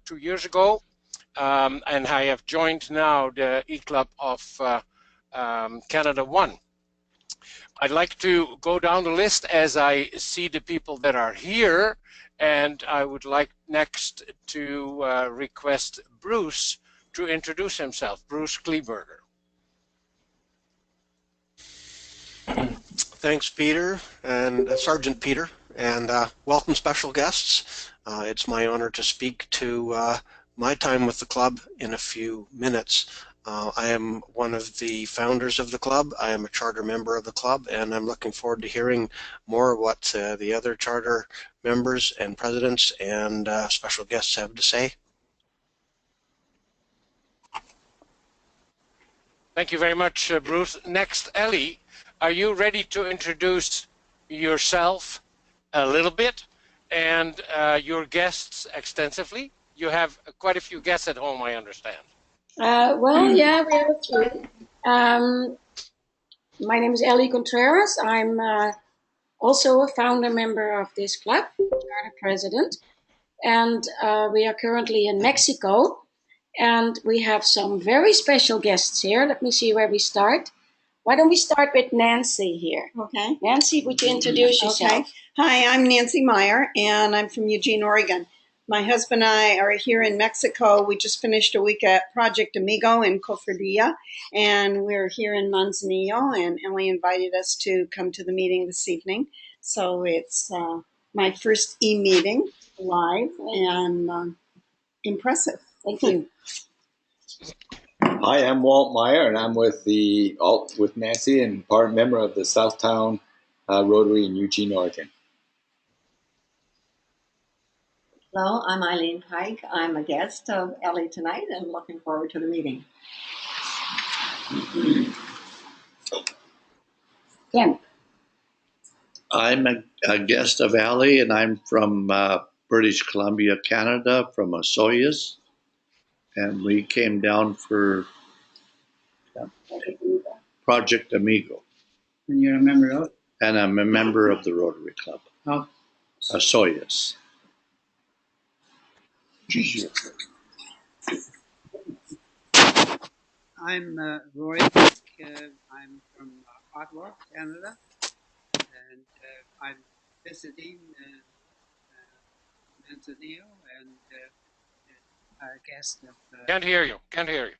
2 years ago, and I have joined now the E-Club of Canada 1. I'd like to go down the list as I see the people that are here, and I would like next to request Bruce to introduce himself. Bruce Kleberger. Thanks, Peter, and Sergeant Peter, and welcome special guests. It's my honor to speak to my time with the club in a few minutes. I am one of the founders of the club. I am a charter member of the club, and I'm looking forward to hearing more what the other charter members and presidents and special guests have to say. Thank you very much, Bruce. Next, Ellie, are you ready to introduce yourself a little bit and your guests extensively? You have quite a few guests at home, I understand. Well, yeah, we have a few. My name is Ellie Contreras. I'm also a founder member of this club, charter president, and we are currently in Mexico, and we have some very special guests here. Let me see where we start. Why don't we start with Nancy here? Okay. Nancy, would you introduce yourself? Okay. Hi, I'm Nancy Meyer, and I'm from Eugene, Oregon. My husband and I are here in Mexico. We just finished a week at Project Amigo in Cofradía, and we're here in Manzanillo, and Ellie invited us to come to the meeting this evening. So it's my first e-meeting live, and impressive. Thank you. Hi, I'm Walt Meyer, and I'm with Nancy and part member of the Southtown Rotary in Eugene, Oregon. Hello, I'm Eileen Pike. I'm a guest of Ellie tonight and looking forward to the meeting. Ken. I'm a guest of Ellie, and I'm from British Columbia, Canada, from Osoyoos. And we came down for Project Amigo. And you're a member of? And I'm a member of the Rotary Club. Oh. Osoyoos. I'm Roy. I'm from Ottawa, Canada, and I'm visiting Manzanillo and a guest of. Can't hear you. Can't hear you.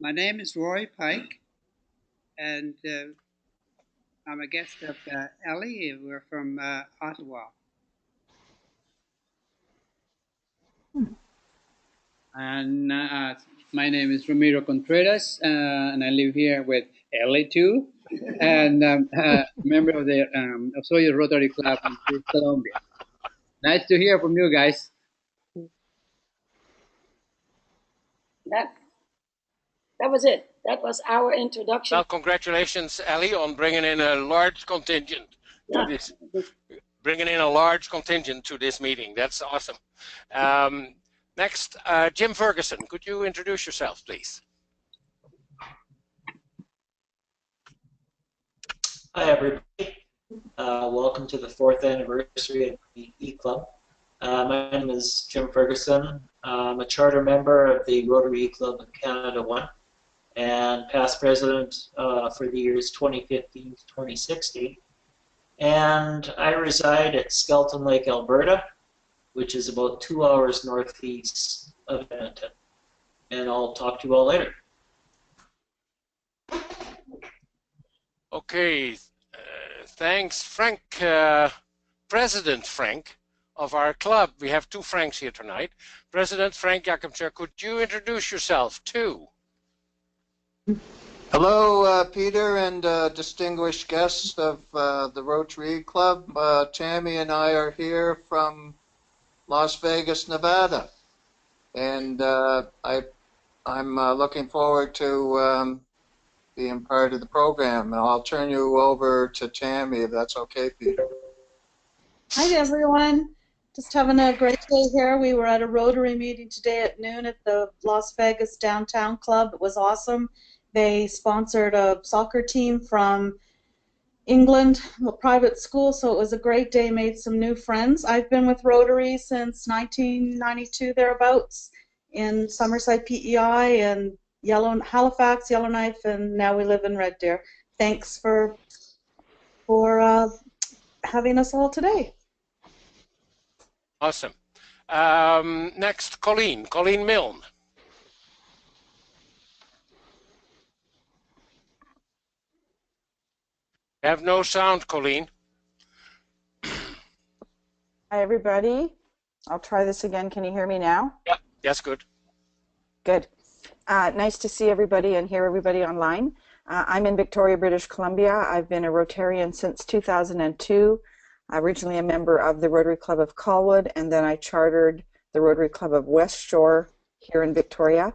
My name is Roy Pike, and I'm a guest of Ellie. We're from Ottawa. And my name is Ramiro Contreras, and I live here with Ellie too, and I'm a member of the Osoyoos Rotary Club in British Columbia. Nice to hear from you guys. That was it. That was our introduction. Well, congratulations, Ali, on bringing in a large contingent to this. Bringing in a large contingent to this meeting. That's awesome. Next, Jim Ferguson. Could you introduce yourself, please? Hi, everybody. Welcome to the 4th anniversary of the E-Club. My name is Jim Ferguson. I'm a charter member of the Rotary E-Club of Canada 1 and past president for the years 2015 to 2016. And I reside at Skelton Lake, Alberta, which is about 2 hours northeast of Edmonton. And I'll talk to you all later. Okay, thanks, Frank. President Frank of our club. We have two Franks here tonight. President Frank Jakobczak, could you introduce yourself too? Hello, Peter and distinguished guests of the Rotary Club. Tammy and I are here from Las Vegas, Nevada, and I'm looking forward to being part of the program. I'll turn you over to Tammy if that's okay, Peter. Hi everyone. Just having a great day here. We were at a Rotary meeting today at noon at the Las Vegas Downtown Club. It was awesome. They sponsored a soccer team from England, a private school, so it was a great day, made some new friends. I've been with Rotary since 1992, thereabouts, in Summerside, PEI, and Halifax, Yellowknife, and now we live in Red Deer. Thanks for having us all today. Awesome. Next, Colleen Milne. Have no sound, Colleen. Hi, everybody. I'll try this again. Can you hear me now? Yeah, that's good. Good. Nice to see everybody and hear everybody online. I'm in Victoria, British Columbia. I've been a Rotarian since 2002. Originally a member of the Rotary Club of Colwood, and then I chartered the Rotary Club of West Shore here in Victoria.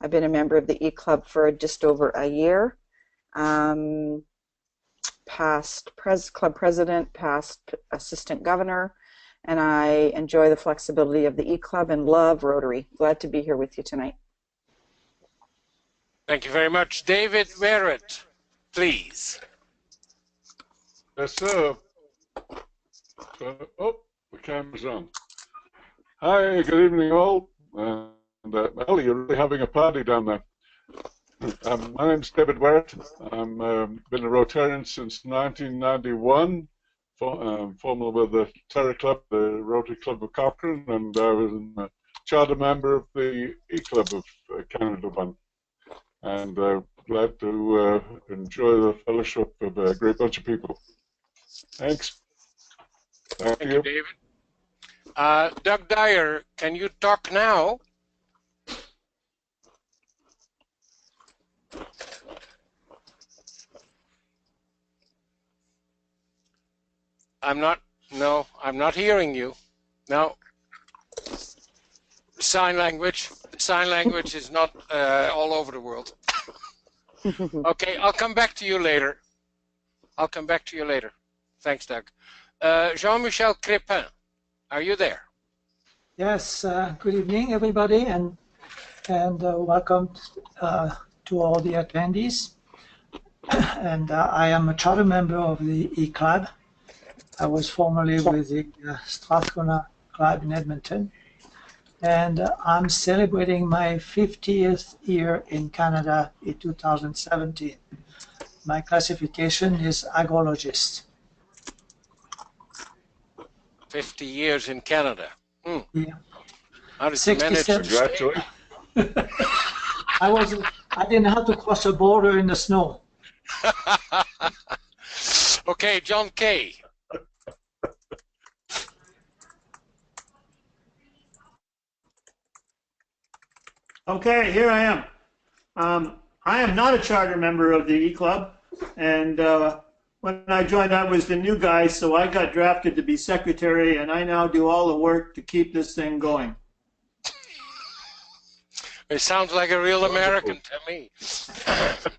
I've been a member of the E-Club for just over a year. Past club president, past assistant governor, and I enjoy the flexibility of the E-Club and love Rotary. Glad to be here with you tonight. Thank you very much. David Merritt, please. Yes, sir. Oh, the camera's on. Hi, good evening all. And Ellie, you're really having a party down there. My name's David Merritt. I'm been a Rotarian since 1991. Formerly with the Terra Club, the Rotary Club of Cochrane, and I was a charter member of the E-Club of Canada 1. And glad to enjoy the fellowship of a great bunch of people. Thanks. Thank you, David. Doug Dyer, can you talk now? I'm not hearing you. No. Sign language is not all over the world. Okay, I'll come back to you later. Thanks, Doug. Jean-Michel Crépin, are you there? Yes, good evening, everybody, and welcome to all the attendees. And I am a charter member of the E-Club. I was formerly with the Strathcona Club in Edmonton. And I'm celebrating my 50th year in Canada in 2017. My classification is agrologist. 50 years in Canada. Yeah. How did you manage to Congratulations. I didn't have to cross a border in the snow. Okay, John Kay. Okay, here I am. I am not a charter member of the E-Club, and when I joined, I was the new guy, so I got drafted to be secretary, and I now do all the work to keep this thing going. It sounds like a real American to me.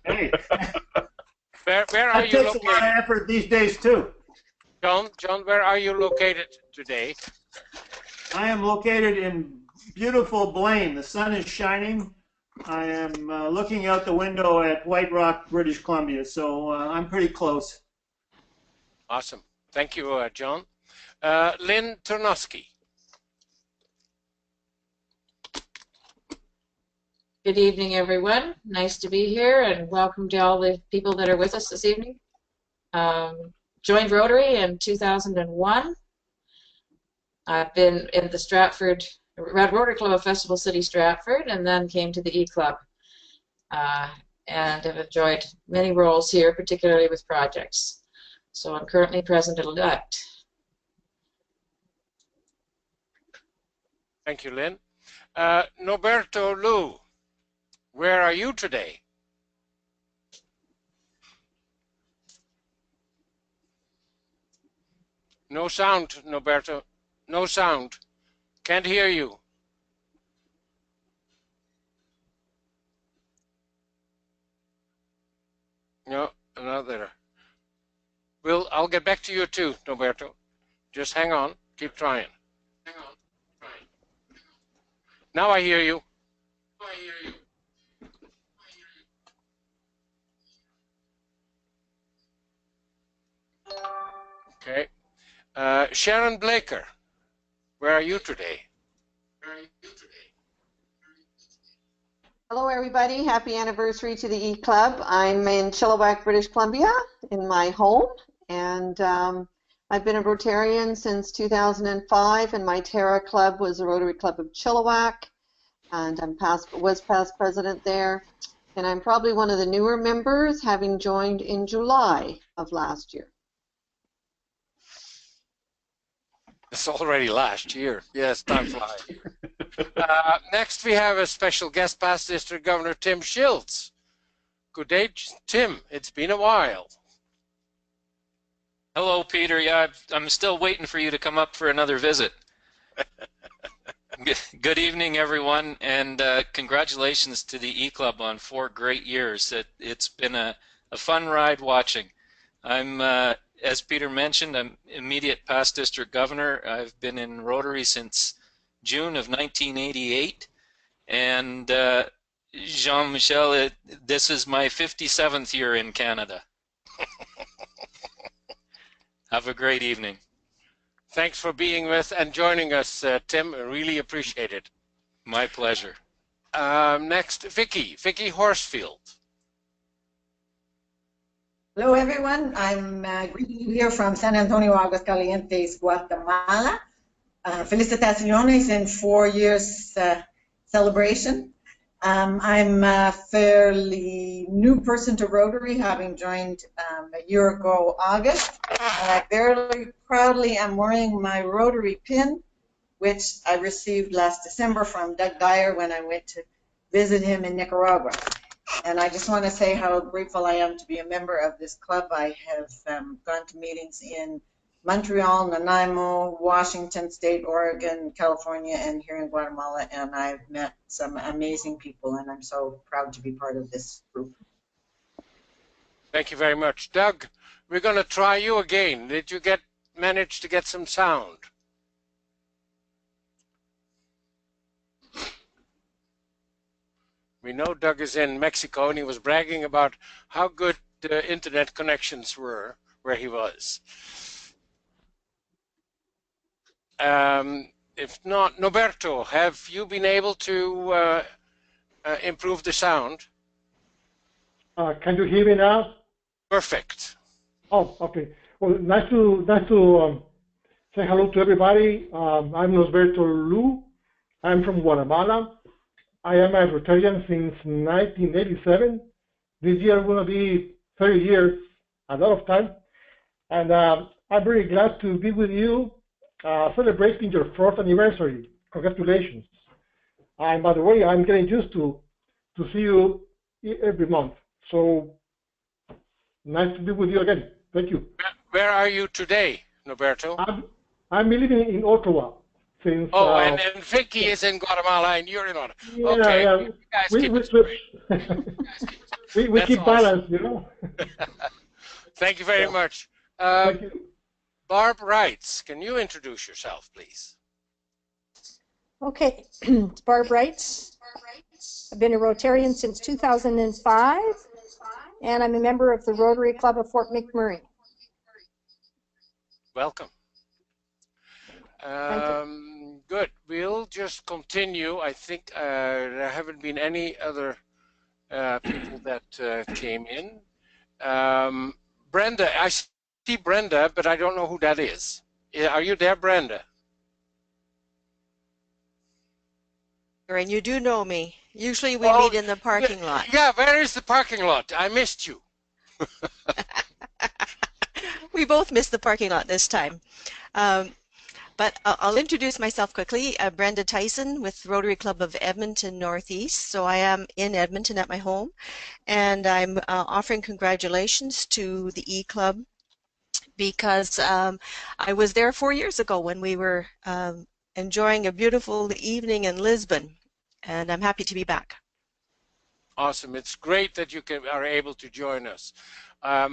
Hey, where are that you takes located? a lot of effort these days too. John, where are you located today? I am located in beautiful Blaine. The sun is shining. I am looking out the window at White Rock, British Columbia, so I'm pretty close. Awesome. Thank you, John. Lynn Ternosky. Good evening, everyone. Nice to be here, and welcome to all the people that are with us this evening. Joined Rotary in 2001. I've been in the Stratford Rotary Club of Festival City, Stratford, and then came to the E-Club, and have enjoyed many roles here, particularly with projects. So I'm currently president-elect. Thank you, Lynn. Norberto Lu, where are you today? No sound, Norberto. No sound. Can't hear you. No, not there. I'll get back to you too, Norberto. Just hang on. Keep trying. Hang on. Now I hear you. Okay. Sharon Blaker, where are you today? Hello, everybody. Happy anniversary to the E-Club. I'm in Chilliwack, British Columbia, in my home, and I've been a Rotarian since 2005, and my Terra Club was the Rotary Club of Chilliwack, and was past president there, and I'm probably one of the newer members, having joined in July of last year. It's already last year. Yes, time flies. Next, we have a special guest, past District Governor Tim Schiltz. Good day, Tim. It's been a while. Hello, Peter. Yeah, I'm still waiting for you to come up for another visit. Good evening, everyone, and congratulations to the E-Club on 4 great years. It's been a fun ride watching. I'm, as Peter mentioned, I'm immediate past district governor. I've been in Rotary since June of 1988, and Jean-Michel, this is my 57th year in Canada. Have a great evening. Thanks for being with and joining us, Tim. I really appreciate it. My pleasure. Next, Vicky Horsfield. Hello, everyone. I'm greeting you here from San Antonio, Aguascalientes, Guatemala. Felicitaciones in 4 years celebration. I'm a fairly new person to Rotary, having joined a year ago, August. And I very proudly am wearing my Rotary pin, which I received last December from Doug Dyer when I went to visit him in Nicaragua. And I just want to say how grateful I am to be a member of this club. I have gone to meetings in Montreal, Nanaimo, Washington State, Oregon, California, and here in Guatemala, and I've met some amazing people, and I'm so proud to be part of this group. Thank you very much. Doug, we're going to try you again. Did you manage to get some sound? We know Doug is in Mexico, and he was bragging about how good the internet connections were where he was. If not, Noberto, have you been able to improve the sound? Can you hear me now? Perfect. Oh, okay. Well, nice to say hello to everybody. I'm Noberto Lu. I'm from Guatemala. I am a Rotarian since 1987. This year will be 30 years, a lot of time. And I'm very glad to be with you celebrating your 4th anniversary. Congratulations. And by the way, I'm getting used to see you every month. So nice to be with you again. Thank you. Where are you today, Noberto? I'm living in Ottawa. Since, and Vicky is in Guatemala and you're in Ottawa. Yeah, okay, yeah. You guys keep it straight. we keep awesome. balance, you know. Thank you very much. Thank you. Barb Wrights, can you introduce yourself, please? Okay, it's Barb Wrights. I've been a Rotarian since 2005, and I'm a member of the Rotary Club of Fort McMurray. Welcome. Good. We'll just continue. I think there haven't been any other people that came in. Brenda, I see Brenda, but I don't know who that is. Are you there, Brenda? And you do know me. Usually we meet in the parking lot. Yeah, where is the parking lot? I missed you. We both missed the parking lot this time. But I'll introduce myself quickly. Brenda Tyson with Rotary Club of Edmonton Northeast. So I am in Edmonton at my home, and I'm offering congratulations to the E-Club because I was there 4 years ago when we were enjoying a beautiful evening in Lisbon, and I'm happy to be back. Awesome. It's great that you are able to join us.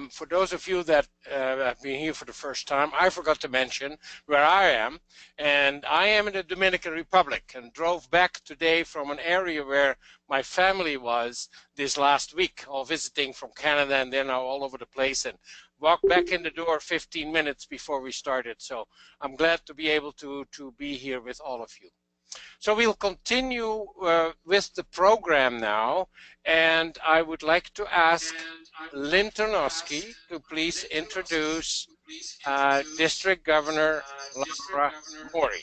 For those of you that have been here for the first time, I forgot to mention where I am. And I am in the Dominican Republic and drove back today from an area where my family was this last week, all visiting from Canada, and they're now all over the place, and walked back in the door 15 minutes before we started. So I'm glad to be able to be here with all of you. So we'll continue with the program now, and I would like to ask Lynn Tarnowski to please introduce District Governor Laura Mori.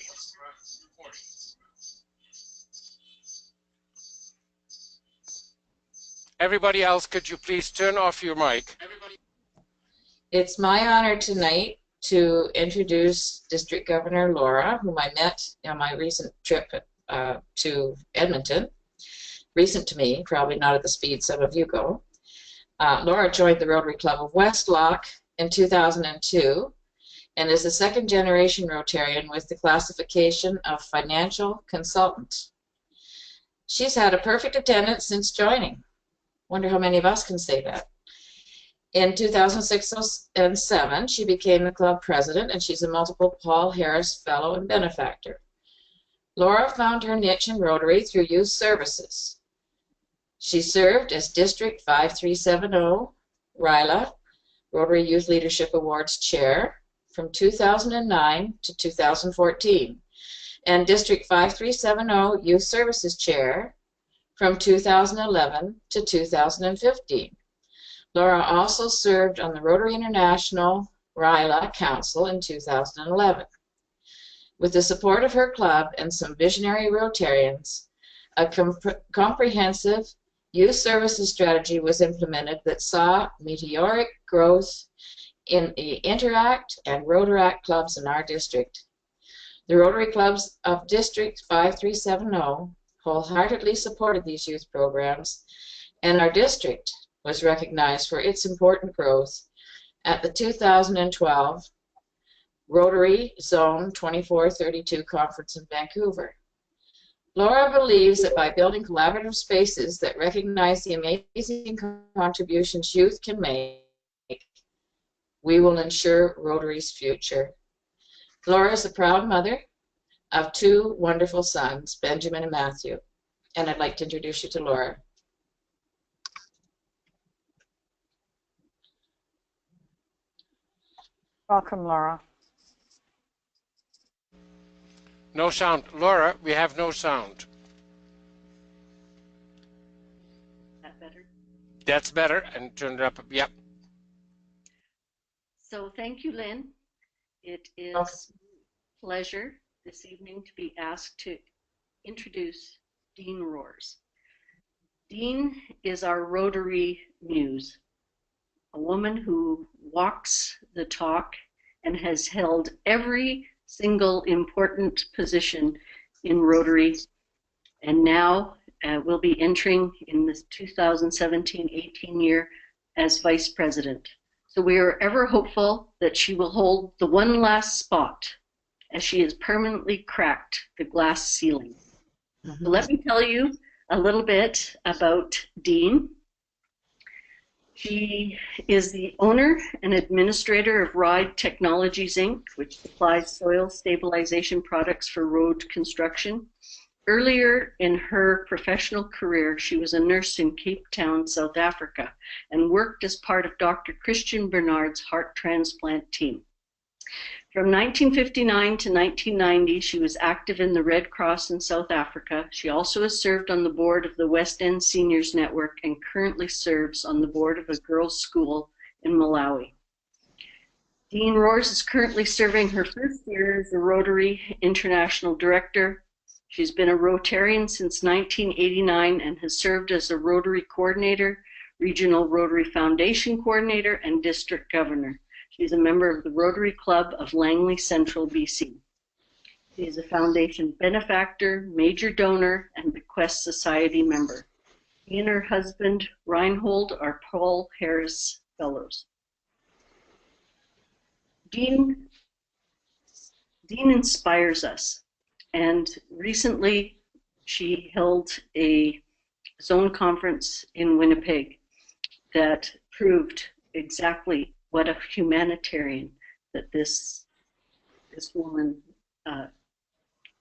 Everybody else, could you please turn off your mic? It's my honor tonight to introduce District Governor Laura, whom I met on my recent trip to Edmonton. Recent to me, probably not at the speed some of you go. Laura joined the Rotary Club of Westlock in 2002 and is a second-generation Rotarian with the classification of financial consultant. She's had a perfect attendance since joining. Wonder how many of us can say that. In 2006 and 2007, she became the club president, and she's a multiple Paul Harris Fellow and benefactor. Laura found her niche in Rotary through youth services. She served as District 5370 RILA, Rotary Youth Leadership Awards Chair, from 2009 to 2014, and District 5370 Youth Services Chair from 2011 to 2015. Laura also served on the Rotary International RILA Council in 2011. With the support of her club and some visionary Rotarians, a comprehensive youth services strategy was implemented that saw meteoric growth in the Interact and Rotaract clubs in our district. The Rotary clubs of District 5370 wholeheartedly supported these youth programs, and our district was recognized for its important growth at the 2012 Rotary Zone 2432 conference in Vancouver. Laura believes that by building collaborative spaces that recognize the amazing contributions youth can make, we will ensure Rotary's future. Laura is a proud mother of two wonderful sons, Benjamin and Matthew, and I'd like to introduce you to Laura. Welcome, Laura. No sound. Laura, we have no sound. That better? That's better, and turn it up. Yep. So thank you, Lynn. It is a pleasure this evening to be asked to introduce Dean Rohrs. Dean is our Rotary muse, a woman who walks the talk and has held every single important position in Rotary, and now will be entering in the 2017-18 year as Vice President. So we are ever hopeful that she will hold the one last spot as she has permanently cracked the glass ceiling. So let me tell you a little bit about Dean. She is the owner and administrator of RIVPE Technologies, Inc., which supplies soil stabilization products for road construction. Earlier in her professional career, she was a nurse in Cape Town, South Africa, and worked as part of Dr. Christian Bernard's heart transplant team. From 1959 to 1990, she was active in the Red Cross in South Africa. She also has served on the board of the West End Seniors Network and currently serves on the board of a girls' school in Malawi. Dean Rohrs is currently serving her first year as a Rotary International Director. She's been a Rotarian since 1989 and has served as a Rotary Coordinator, Regional Rotary Foundation Coordinator, and District Governor. She's a member of the Rotary Club of Langley Central, BC. She is a foundation benefactor, major donor, and Bequest Society member. She and her husband, Reinhold, are Paul Harris Fellows. Dean inspires us, and recently she held a zone conference in Winnipeg that proved exactly what a humanitarian that this woman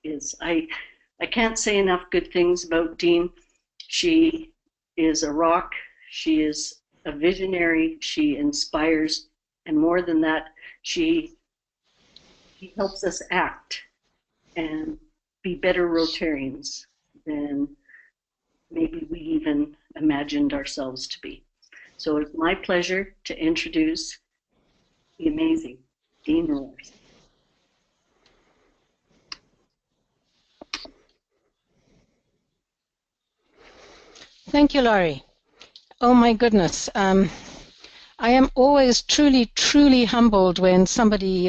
is. I can't say enough good things about Dean. She is a rock. She is a visionary. She inspires, and more than that, she helps us act and be better Rotarians than maybe we even imagined ourselves to be. So it's my pleasure to introduce the amazing Dean Rohrs. Thank you, Laurie. Oh my goodness. I am always truly humbled when somebody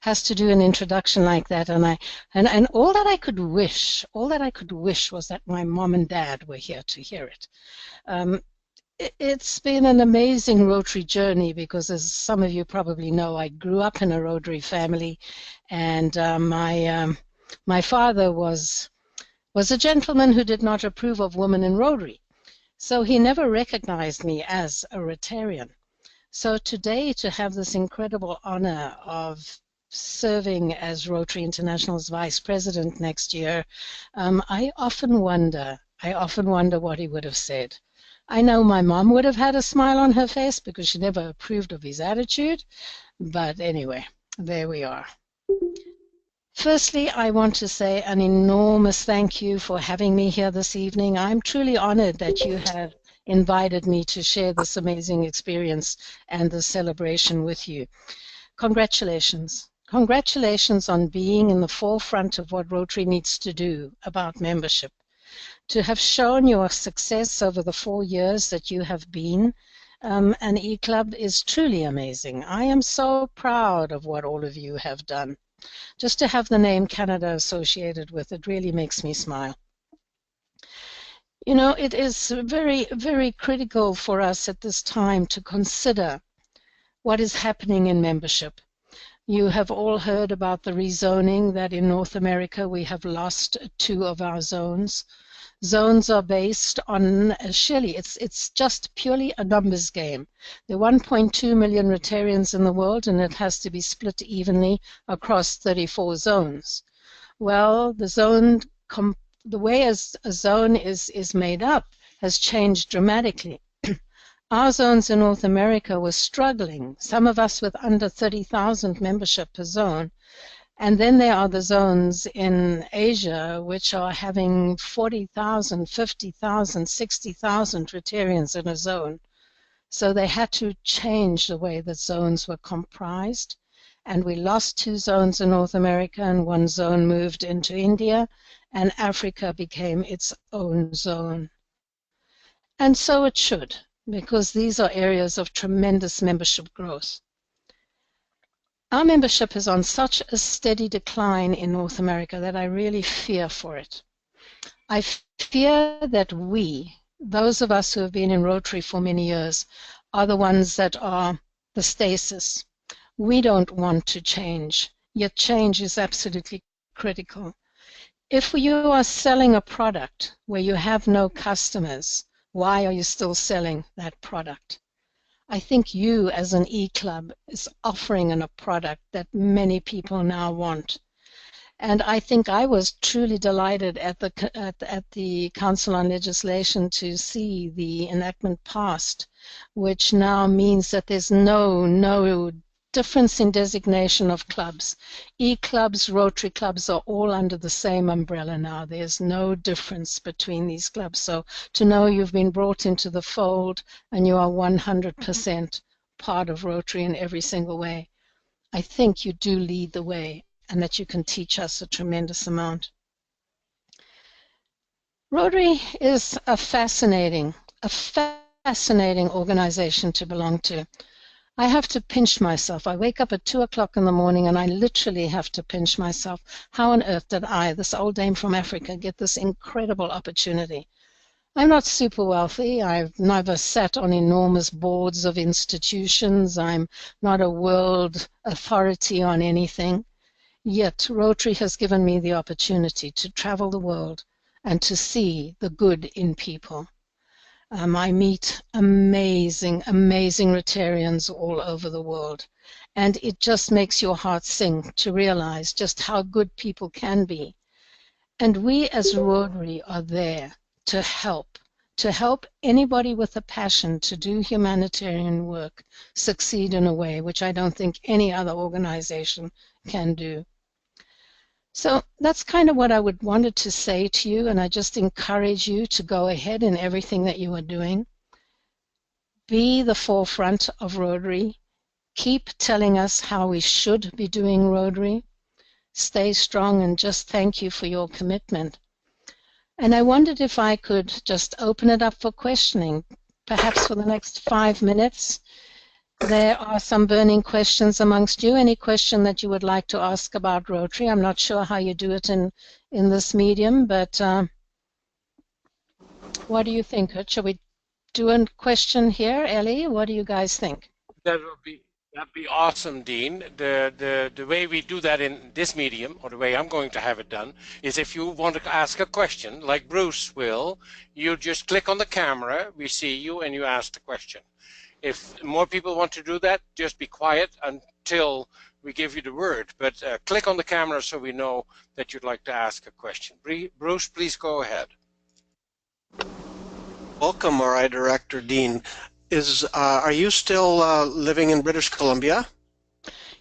has to do an introduction like that, and all that I could wish was that my mom and dad were here to hear it. It's been an amazing Rotary journey because, as some of you probably know, I grew up in a Rotary family, and my father was a gentleman who did not approve of women in Rotary, so he never recognized me as a Rotarian. So today, to have this incredible honor of serving as Rotary International's Vice President next year, I often wonder what he would have said. I know my mom would have had a smile on her face because she never approved of his attitude, but anyway, there we are. Firstly, I want to say an enormous thank you for having me here this evening. I'm truly honored that you have invited me to share this amazing experience and the celebration with you. Congratulations. Congratulations on being in the forefront of what Rotary needs to do about membership. To have shown your success over the 4 years that you have been an E-Club is truly amazing. I am so proud of what all of you have done. Just to have the name Canada associated with it really makes me smile. You know, it is very critical for us at this time to consider what is happening in membership. You have all heard about the rezoning that in North America we have lost 2 of our zones. Zones are based on, surely it's just purely a numbers game. There are 1.2 million Rotarians in the world, and it has to be split evenly across 34 zones. Well, the way a zone is made up has changed dramatically. Our zones in North America were struggling, some of us with under 30,000 membership per zone. And then there are the zones in Asia which are having 40,000, 50,000, 60,000 Rotarians in a zone. So they had to change the way that zones were comprised. And we lost 2 zones in North America, and 1 zone moved into India, and Africa became its own zone. And so it should, because these are areas of tremendous membership growth. Our membership is on such a steady decline in North America that I really fear for it. I fear that we, those of us who have been in Rotary for many years, are the ones that are the stasis. We don't want to change, yet change is absolutely critical. If you are selling a product where you have no customers, why are you still selling that product? I think you as an E-Club is offering a product that many people now want. And I think I was truly delighted at the Council on Legislation to see the enactment passed, which now means that there's no difference in designation of clubs. E-clubs, Rotary clubs are all under the same umbrella now. There's no difference between these clubs. So to know you've been brought into the fold and you are 100% part of Rotary in every single way, I think you do lead the way and that you can teach us a tremendous amount. Rotary is a fascinating organization to belong to. I have to pinch myself. I wake up at 2 o'clock in the morning and I literally have to pinch myself. How on earth did I, this old dame from Africa, get this incredible opportunity? I'm not super wealthy. I've never sat on enormous boards of institutions. I'm not a world authority on anything. Yet Rotary has given me the opportunity to travel the world and to see the good in people. I meet amazing, amazing Rotarians all over the world. And it just makes your heart sing to realize just how good people can be. And we as Rotary are there to help anybody with a passion to do humanitarian work succeed in a way which I don't think any other organization can do. So that's kind of what I wanted to say to you, and I just encourage you to go ahead in everything that you are doing. Be the forefront of Rotary. Keep telling us how we should be doing Rotary. Stay strong, and just thank you for your commitment. And I wondered if I could just open it up for questioning, perhaps for the next 5 minutes. There are some burning questions amongst you. Any question that you would like to ask about Rotary? I'm not sure how you do it in this medium, but what do you think? Shall we do a question here? Ellie, what do you guys think? That'd be awesome, Dean. The way we do that in this medium, or the way I'm going to have it done, is if you want to ask a question, like Bruce will, you just click on the camera, we see you, and you ask the question. If more people want to do that, just be quiet until we give you the word. But click on the camera so we know that you'd like to ask a question. Bruce, please go ahead. Welcome, RI Director Dean. Are you still living in British Columbia?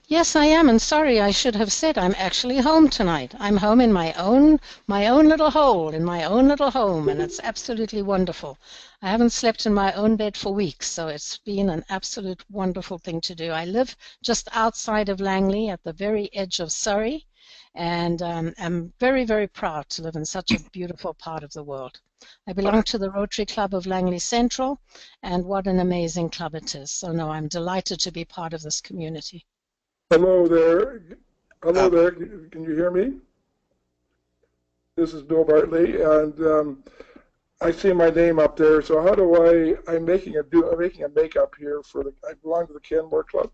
Yes, I am, and sorry, I should have said I'm actually home tonight. I'm home in my own little hole, in my own little home, and it's absolutely wonderful. I haven't slept in my own bed for weeks, so it's been an absolute wonderful thing to do. I live just outside of Langley at the very edge of Surrey, and I'm very, very proud to live in such a beautiful part of the world. I belong to the Rotary Club of Langley Central, and what an amazing club it is. So no, I'm delighted to be part of this community. Hello there. Hello there. Can you hear me? This is Bill Bartley, and I see my name up there. So how do I'm making a makeup here for I belong to the Kenmore Club.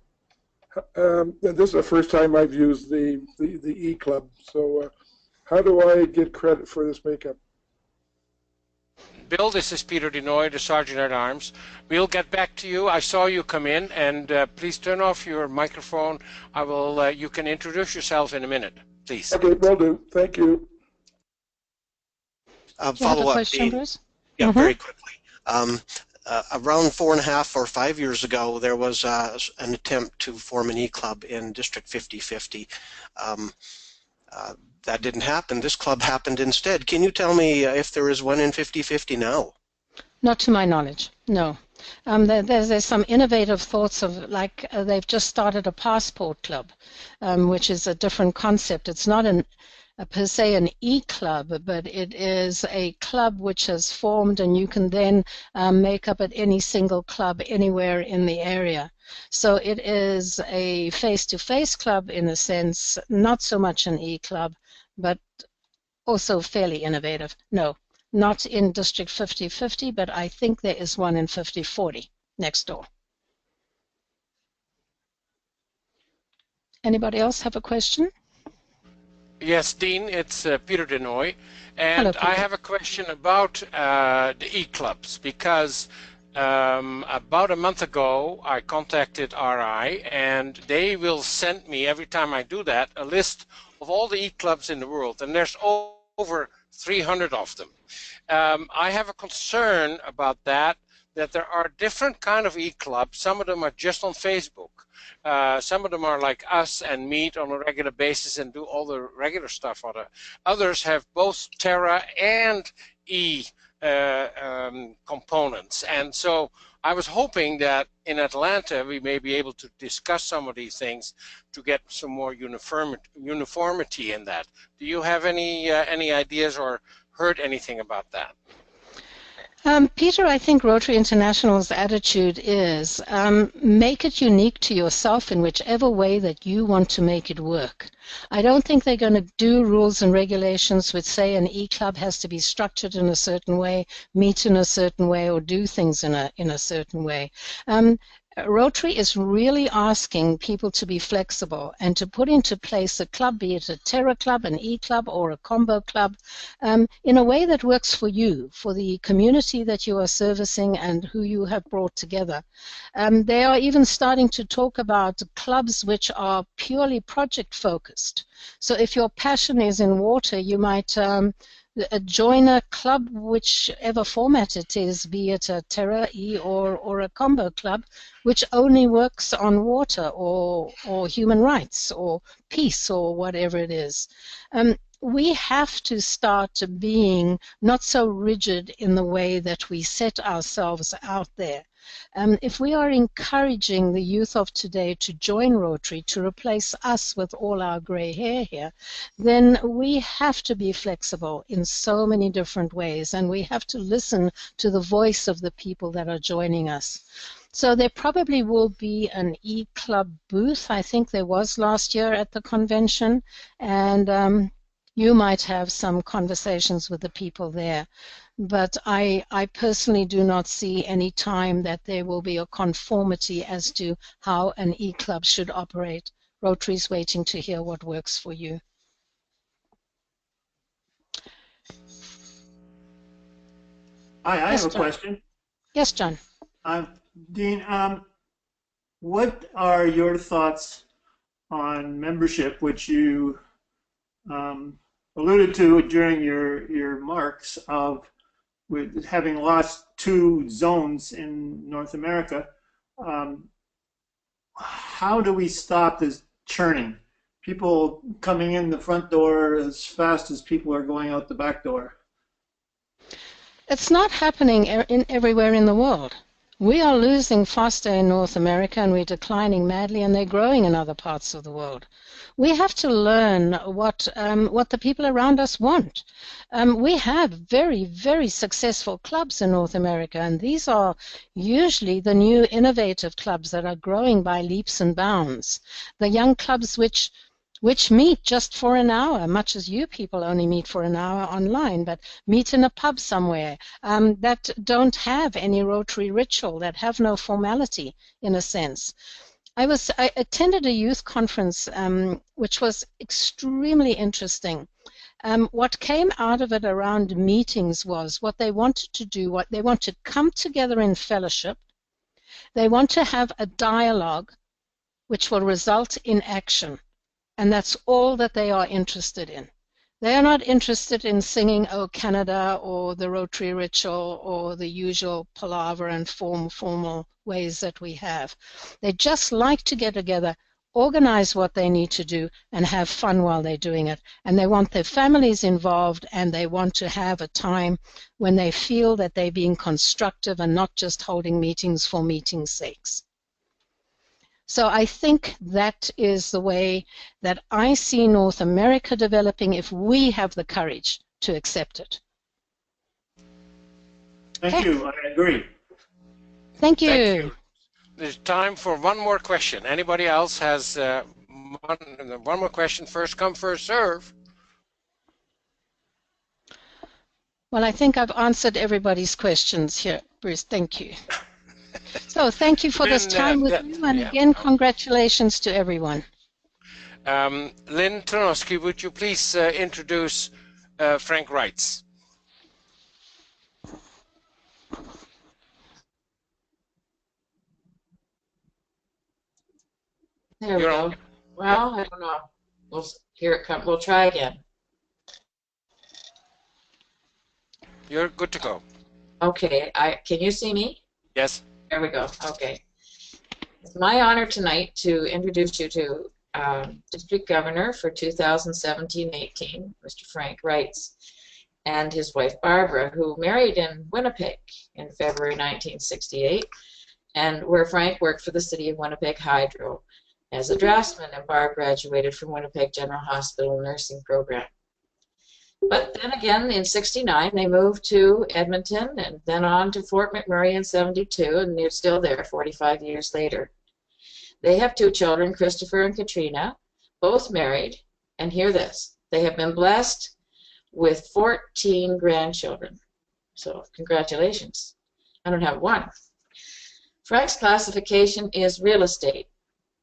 And this is the first time I've used the E Club. So how do I get credit for this makeup? Bill, this is Peter Denoy, the Sergeant at Arms. We'll get back to you. I saw you come in, and please turn off your microphone. I will. You can introduce yourself in a minute, please. Okay, will do. Thank you. Follow up, Dean. Yeah, very quickly. Around 4.5 or 5 years ago, there was an attempt to form an E-Club in District 5050. That didn't happen. This club happened instead. Can you tell me if there is one in 5050 now? Not to my knowledge, no. There's some innovative thoughts of, like, they've just started a passport club, which is a different concept. It's not per se an E-club, but it is a club which has formed, and you can then make up at any single club anywhere in the area. So it is a face-to-face club in a sense, not so much an E-club, but also fairly innovative. No, not in District 5050, but I think there is one in 5040 next door. Anybody else have a question? Yes, Dean, it's Peter Denoy, and Hello, Peter. I have a question about the E-clubs, because about a month ago I contacted RI, and they will send me, every time I do that, a list of all the E-clubs in the world, and there's over 300 of them. I have a concern about that there are different kind of E-clubs. Some of them are just on Facebook. Some of them are like us and meet on a regular basis and do all the regular stuff on it. Others have both Terra and E components. And so I was hoping that in Atlanta we may be able to discuss some of these things to get some more uniformity in that. Do you have any ideas or heard anything about that? Peter, I think Rotary International's attitude is make it unique to yourself in whichever way that you want to make it work. I don't think they're going to do rules and regulations which say an E-club has to be structured in a certain way, meet in a certain way, or do things in a certain way. Rotary is really asking people to be flexible and to put into place a club, be it a Terra club, an E-club, or a combo club, in a way that works for you, for the community that you are servicing and who you have brought together. They are even starting to talk about clubs which are purely project focused. So if your passion is in water, you might join a club, whichever format it is, be it a Terra, E, or a combo club, which only works on water or human rights or peace or whatever it is. We have to start being not so rigid in the way that we set ourselves out there. If we are encouraging the youth of today to join Rotary, to replace us with all our grey hair here, then we have to be flexible in so many different ways, and we have to listen to the voice of the people that are joining us. So there probably will be an E-club booth. I think there was last year at the convention, and you might have some conversations with the people there. But I personally do not see any time that there will be a conformity as to how an E-club should operate. Rotary's waiting to hear what works for you. Hi, I have a question. Yes, John. Dean, what are your thoughts on membership, which you alluded to during your remarks of with having lost 2 zones in North America? How do we stop this churning? People coming in the front door as fast as people are going out the back door. It's not happening everywhere in the world. We are losing faster in North America, and we're declining madly, and they're growing in other parts of the world. We have to learn what the people around us want. We have very, very successful clubs in North America, and these are usually the new innovative clubs that are growing by leaps and bounds. The young clubs which meet just for an hour, much as you people only meet for an hour online, but meet in a pub somewhere, that don't have any Rotary ritual, that have no formality in a sense. I attended a youth conference which was extremely interesting. What came out of it around meetings was what they wanted to do, what they want to come together in fellowship. They want to have a dialogue which will result in action. And that's all that they are interested in. They are not interested in singing "Oh Canada" or the Rotary ritual or the usual palaver and formal ways that we have. They just like to get together, organize what they need to do, and have fun while they're doing it. And they want their families involved, and they want to have a time when they feel that they're being constructive and not just holding meetings for meetings' sakes. So I think that is the way that I see North America developing if we have the courage to accept it. Thank you. I agree. Thank you. Thank you. There's time for one more question. Anybody else has one more question? First come, first serve. Well, I think I've answered everybody's questions here, Bruce. Thank you. So thank you for this time with you, and again, congratulations to everyone. Lynn Tronoski, would you please introduce Frank Reitz? There we go. Well, I don't know. We'll here it comes. We'll try again. You're good to go. Okay. Can you see me? Yes. There we go. Okay. It's my honor tonight to introduce you to District Governor for 2017-18, Mr. Frank Reitz, and his wife Barbara, who married in Winnipeg in February 1968, and where Frank worked for the City of Winnipeg Hydro as a draftsman, and Barb graduated from Winnipeg General Hospital nursing program. But then again, in '69, they moved to Edmonton and then on to Fort McMurray in '72, and they're still there 45 years later. They have 2 children, Christopher and Katrina, both married, and hear this, they have been blessed with 14 grandchildren. So congratulations. I don't have one. Frank's classification is real estate.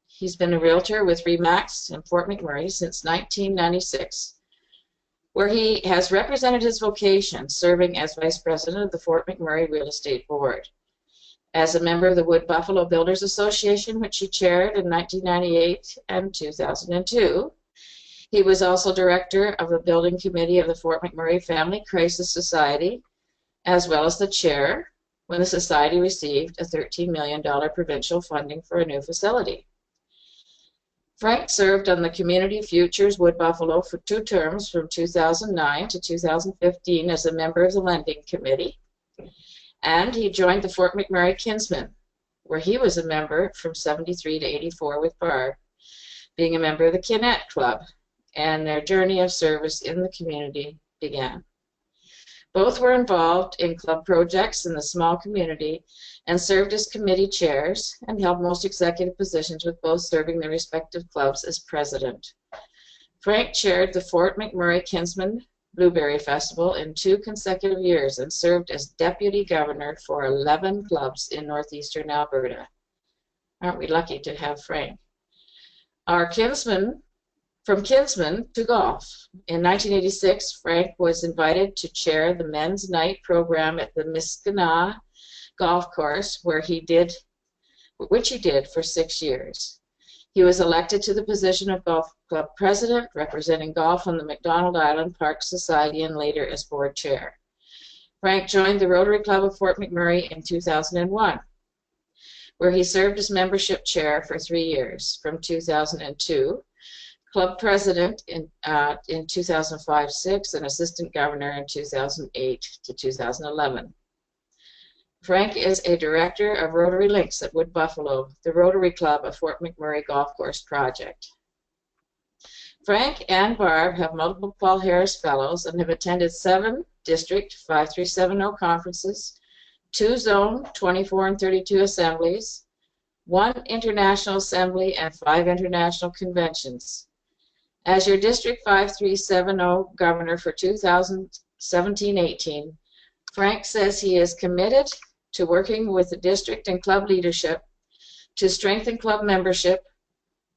He's been a realtor with RE/MAX in Fort McMurray since 1996, where he has represented his vocation, serving as Vice President of the Fort McMurray Real Estate Board. As a member of the Wood Buffalo Builders Association, which he chaired in 1998 and 2002, he was also director of the Building Committee of the Fort McMurray Family Crisis Society, as well as the chair when the Society received a $13 million provincial funding for a new facility. Frank served on the Community Futures Wood Buffalo for 2 terms from 2009 to 2015 as a member of the Lending Committee, and he joined the Fort McMurray Kinsmen, where he was a member from 73 to 84 with Barb, being a member of the Kinnett Club, and their journey of service in the community began. Both were involved in club projects in the small community and served as committee chairs and held most executive positions, with both serving their respective clubs as president. Frank chaired the Fort McMurray Kinsman Blueberry Festival in 2 consecutive years and served as deputy governor for 11 clubs in northeastern Alberta. Aren't we lucky to have Frank? From Kinsman to golf. In 1986, Frank was invited to chair the men's night program at the Miskina Golf Course, which he did for 6 years. He was elected to the position of golf club president, representing golf on the McDonald Island Park Society, and later as board chair. Frank joined the Rotary Club of Fort McMurray in 2001, where he served as membership chair for 3 years, from 2002, club president in 2005-06, and assistant governor in 2008 to 2011. Frank is a director of Rotary Links at Wood Buffalo, the Rotary Club of Fort McMurray Golf Course project. Frank and Barb have multiple Paul Harris Fellows and have attended 7 District 5370 conferences, 2 Zone 24 and 32 assemblies, 1 International Assembly, and 5 international conventions. As your District 5370 Governor for 2017-18, Frank says he is committed to working with the district and club leadership to strengthen club membership,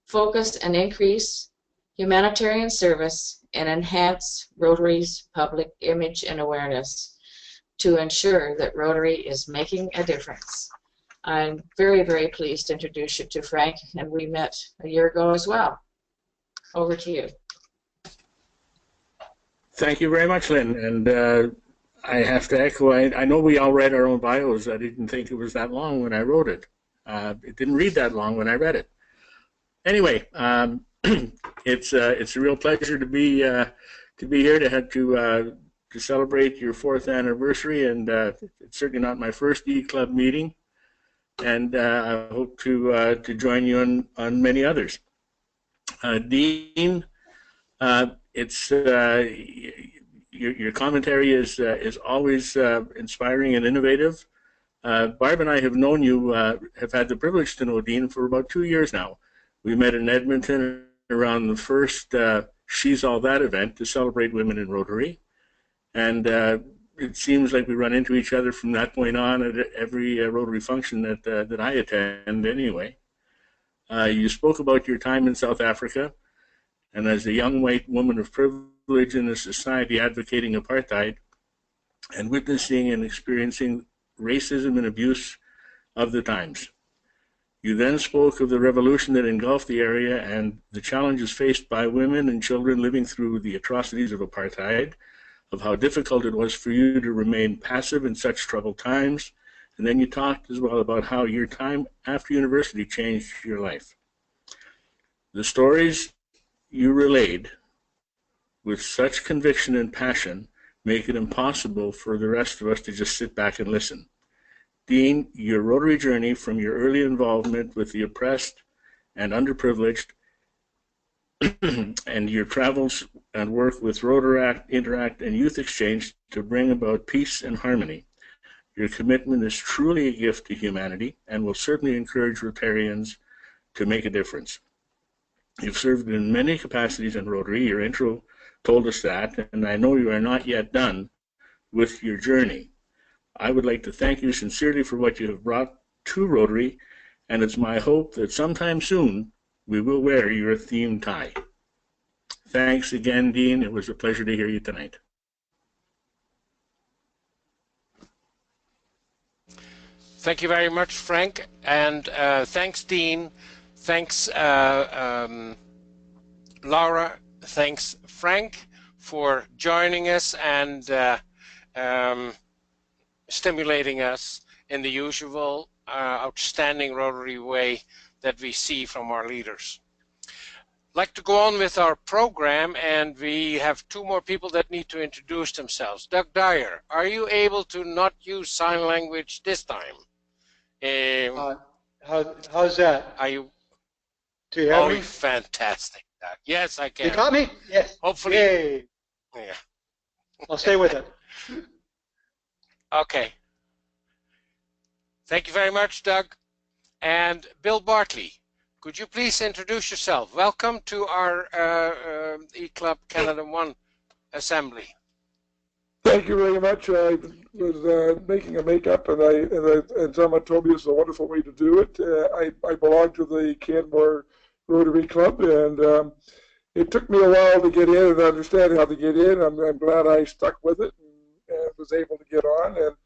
focus and increase humanitarian service, and enhance Rotary's public image and awareness to ensure that Rotary is making a difference. I'm very, very pleased to introduce you to Frank, and we met a year ago as well. Over to you. Thank you very much, Lynn. And I have to echo, I know we all read our own bios. I didn't think it was that long when I wrote it. It didn't read that long when I read it. Anyway, it's a real pleasure to be here to celebrate your 4th anniversary, and it's certainly not my first E-Club meeting. And I hope to join you on many others. Dean, your commentary is always inspiring and innovative. Barb and I have known you, have had the privilege to know Dean for about 2 years now. We met in Edmonton around the first She's All That event to celebrate women in Rotary, and it seems like we run into each other from that point on at every Rotary function that I attend anyway. You spoke about your time in South Africa, and as a young white woman of privilege in a society advocating apartheid and witnessing and experiencing racism and abuse of the times. You then spoke of the revolution that engulfed the area and the challenges faced by women and children living through the atrocities of apartheid, of how difficult it was for you to remain passive in such troubled times. And then you talked as well about how your time after university changed your life. The stories you relayed with such conviction and passion make it impossible for the rest of us to just sit back and listen. Dean, your Rotary journey from your early involvement with the oppressed and underprivileged and your travels and work with Rotaract, Interact, and Youth Exchange to bring about peace and harmony. Your commitment is truly a gift to humanity and will certainly encourage Rotarians to make a difference. You've served in many capacities in Rotary. Your intro told us that, and I know you are not yet done with your journey. I would like to thank you sincerely for what you have brought to Rotary, and it's my hope that sometime soon we will wear your theme tie. Thanks again, Dean. It was a pleasure to hear you tonight. Thank you very much, Frank, and thanks, Dean. Thanks, Laura. Thanks, Frank, for joining us and stimulating us in the usual outstanding Rotary way that we see from our leaders. I'd like to go on with our program, and we have two more people that need to introduce themselves. Doug Dyer, are you able to not use sign language this time? How's that? Are you? Do you have me? Fantastic, Doug. Yes, I can. You got me? Yes. Hopefully. Yay. Yeah. I'll stay with it. Okay. Thank you very much, Doug. And Bill Bartley, could you please introduce yourself? Welcome to our E-Club Canada 1 Assembly. Thank you very much. I was making a makeup, and someone told me it's a wonderful way to do it. I belong to the Canmore Rotary Club, and it took me a while to get in and understand how to get in. I'm glad I stuck with it and was able to get on. And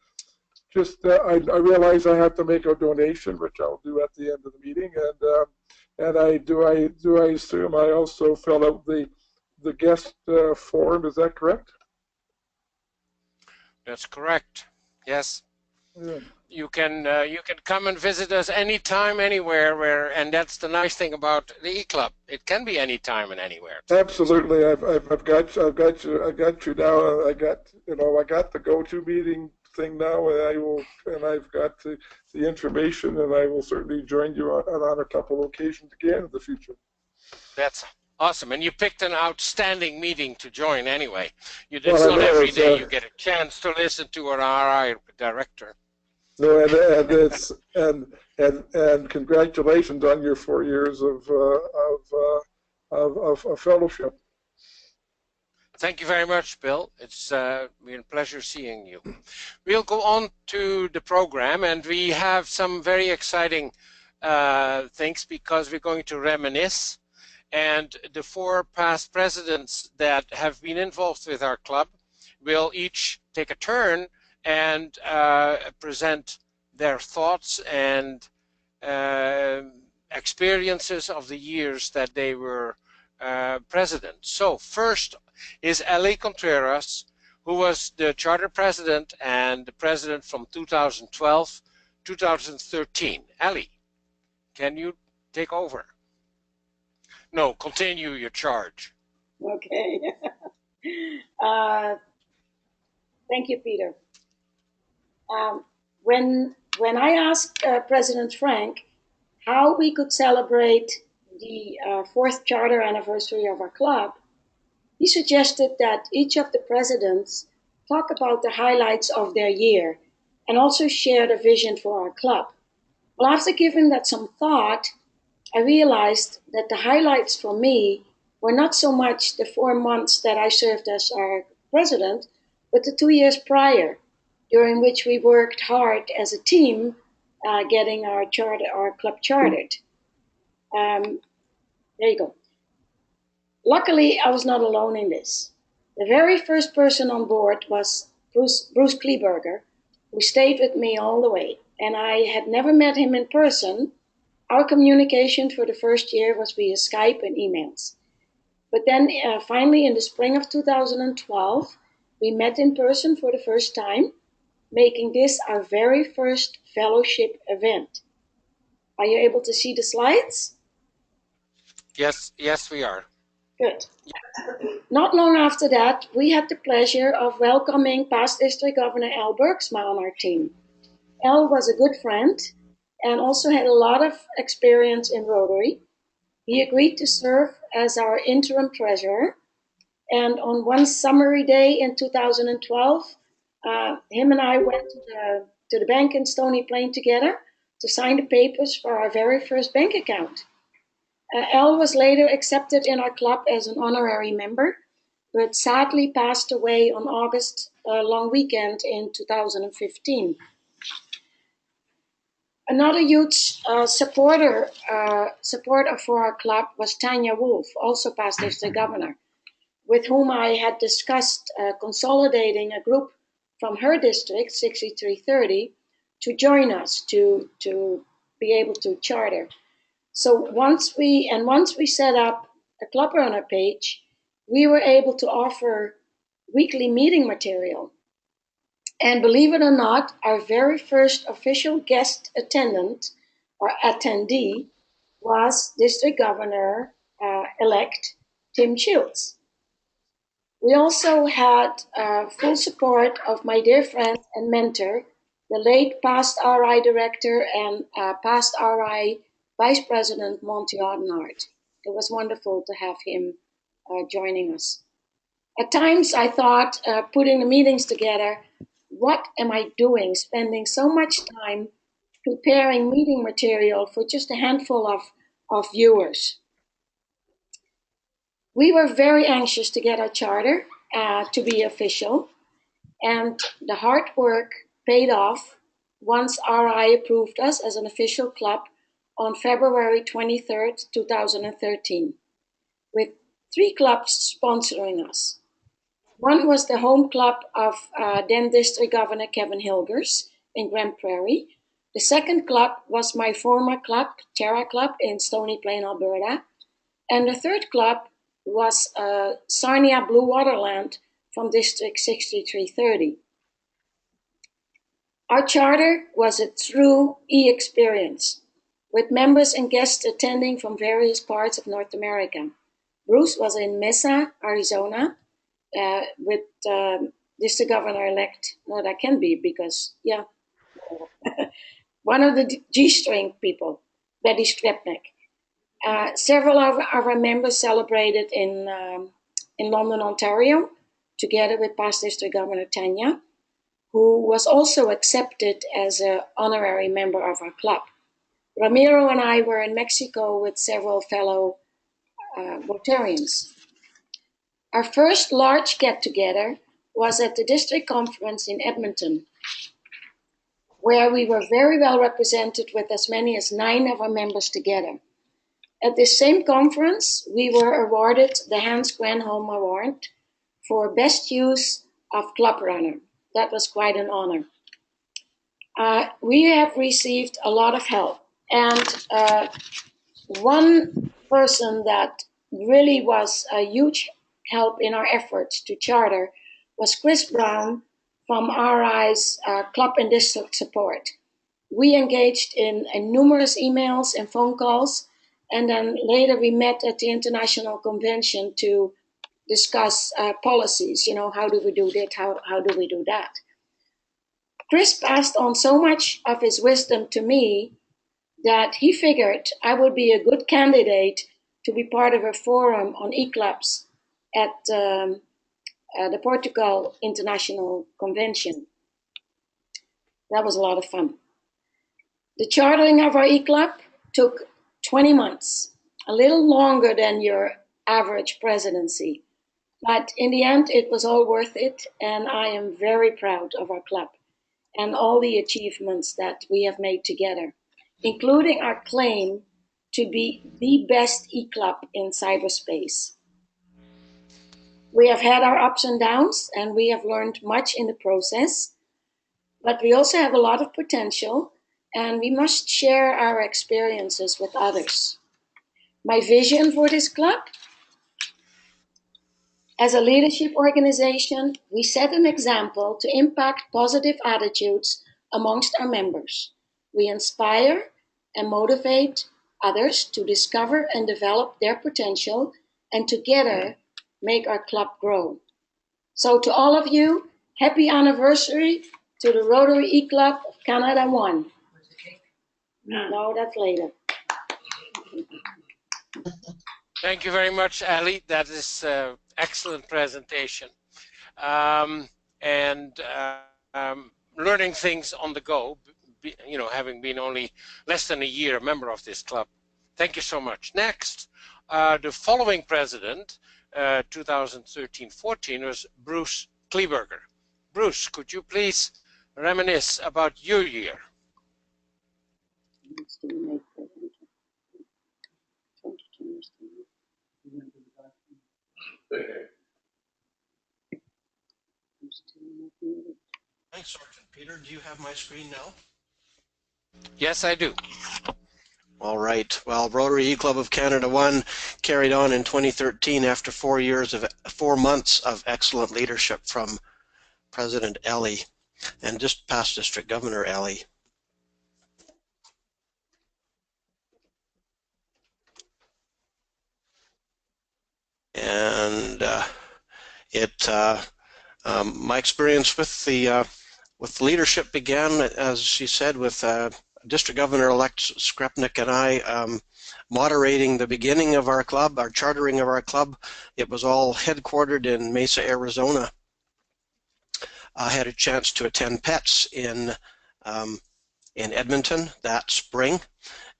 just I realize I have to make a donation, which I'll do at the end of the meeting. And I assume I also fill out the guest form. Is that correct? That's correct. Yes. Yeah. You can come and visit us anytime, anywhere. And that's the nice thing about the E-Club. It can be anytime and anywhere. Absolutely. I've got you now. I got the go-to meeting thing now, and I've got the information, and I will certainly join you on a couple of occasions again in the future. That's awesome. And you picked an outstanding meeting to join anyway. It's Well, not every day you get a chance to listen to an RI director. No, and congratulations on your 4 years of fellowship. Thank you very much, Bill. It's been a pleasure seeing you. We'll go on to the program, and we have some very exciting things because we're going to reminisce. And the 4 past presidents that have been involved with our club will each take a turn and present their thoughts and experiences of the years that they were president. So first is Ellie Contreras, who was the charter president and the president from 2012 2013. Ellie, can you take over? No, continue your charge. Okay. Thank you, Peter. When I asked President Frank how we could celebrate the 4th charter anniversary of our club, he suggested that each of the presidents talk about the highlights of their year and also share the vision for our club. Well, after giving that some thought, I realized that the highlights for me were not so much the 4 months that I served as our president, but the 2 years prior, during which we worked hard as a team getting our club chartered. There you go. Luckily, I was not alone in this. The very first person on board was Bruce Kleberger, who stayed with me all the way, and I had never met him in person. Our communication for the first year was via Skype and emails. But then finally in the spring of 2012, we met in person for the first time, making this our very first fellowship event. Are you able to see the slides? Yes, we are. Good. Not long after that, we had the pleasure of welcoming past District Governor Al Bergsma on our team. Al was a good friend and also had a lot of experience in Rotary. He agreed to serve as our interim treasurer. And on one summery day in 2012, him and I went to the bank in Stony Plain together to sign the papers for our very first bank account. Al was later accepted in our club as an honorary member, but sadly passed away on August long weekend in 2015. Another huge supporter for our club was Tanya Wolf, also past district governor, with whom I had discussed consolidating a group from her district, 6330, to join us to be able to charter. So once we set up a club runner page, we were able to offer weekly meeting material. And believe it or not, our very first official guest attendant or attendee was District Governor elect Tim Shields. We also had full support of my dear friend and mentor, the late past RI director and past RI vice president Monty Audenard. It was wonderful to have him joining us. At times I thought, putting the meetings together, what am I doing, spending so much time preparing meeting material for just a handful of viewers? We were very anxious to get our charter to be official, and the hard work paid off once RI approved us as an official club on February 23rd, 2013, with 3 clubs sponsoring us. One was the home club of then District Governor Kevin Hilgers in Grand Prairie. The second club was my former club, Terra Club in Stony Plain, Alberta. And the third club was Sarnia Blue Waterland from District 6330. Our charter was a true e-experience, with members and guests attending from various parts of North America. Bruce was in Mesa, Arizona, with District Governor-elect, no, that can be because, yeah, one of the G-string people, Betty Strepnik. Several of our members celebrated in London, Ontario, together with past District Governor Tanya, who was also accepted as an honorary member of our club. Ramiro and I were in Mexico with several fellow Rotarians. Our first large get-together was at the district conference in Edmonton, where we were very well represented with as many as 9 of our members together. At this same conference, we were awarded the Hans Granholm Award for Best Use of Club Runner. That was quite an honor. We have received a lot of help, and one person that really was a huge help in our efforts to charter was Chris Brown from RI's Club and District Support. We engaged in numerous emails and phone calls, and then later we met at the International Convention to discuss policies. You know, how do we do this? How do we do that? Chris passed on so much of his wisdom to me that he figured I would be a good candidate to be part of a forum on e-clubs at the Portugal International Convention. That was a lot of fun. The chartering of our e-club took 20 months, a little longer than your average presidency. But in the end, it was all worth it, and I am very proud of our club and all the achievements that we have made together, including our claim to be the best e-club in cyberspace. We have had our ups and downs, and we have learned much in the process, but we also have a lot of potential, and we must share our experiences with others. My vision for this club: as a leadership organization, we set an example to impact positive attitudes amongst our members. We inspire and motivate others to discover and develop their potential, and together make our club grow. So to all of you, happy anniversary to the Rotary E-Club of Canada 1. No, that's later. Thank you very much, Ali. That is excellent presentation. Learning things on the go, you know, having been only less than a year a member of this club. Thank you so much. Next, the following president, 2013-14, was Bruce Kleberger. Bruce, could you please reminisce about your year? Thanks, Sergeant Peter. Do you have my screen now? Yes, I do. All right. Well, Rotary E-Club of Canada 1 carried on in 2013 after 4 months of excellent leadership from President Ellie and just past District Governor Ellie. And my experience with the leadership began, as she said, with District Governor-elect Skrepnik and I moderating the beginning of our club, our chartering of our club. It was all headquartered in Mesa, Arizona. I had a chance to attend PETS in Edmonton that spring,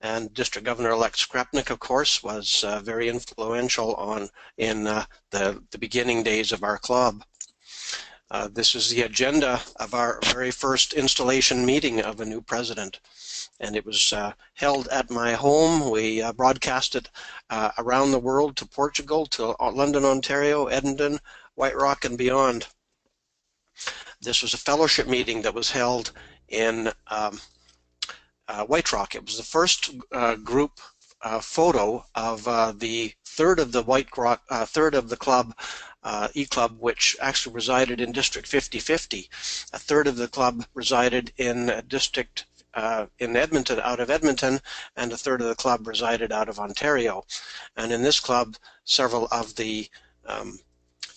and District Governor-elect Skrepnik, of course, was very influential in the beginning days of our club. This is the agenda of our very first installation meeting of a new president, and it was held at my home. We broadcast it around the world to Portugal, to London, Ontario, Edmonton, White Rock, and beyond. This was a fellowship meeting that was held in White Rock. It was the first group photo of the third of the third of the club, E-Club, which actually resided in District 5050. A third of the club resided in in Edmonton, out of Edmonton, and a third of the club resided out of Ontario. And in this club, several of the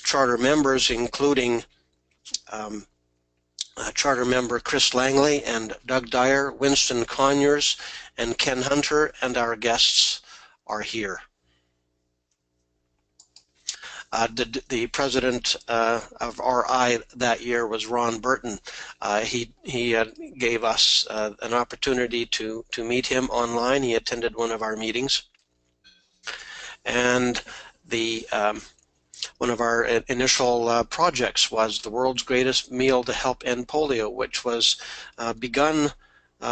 charter members, including Charter member Chris Langley and Doug Dyer, Winston Conyers, and Ken Hunter, and our guests are here. The president of RI that year was Ron Burton. He gave us an opportunity to meet him online. He attended one of our meetings, and one of our initial projects was the world's greatest meal to help end polio, which was begun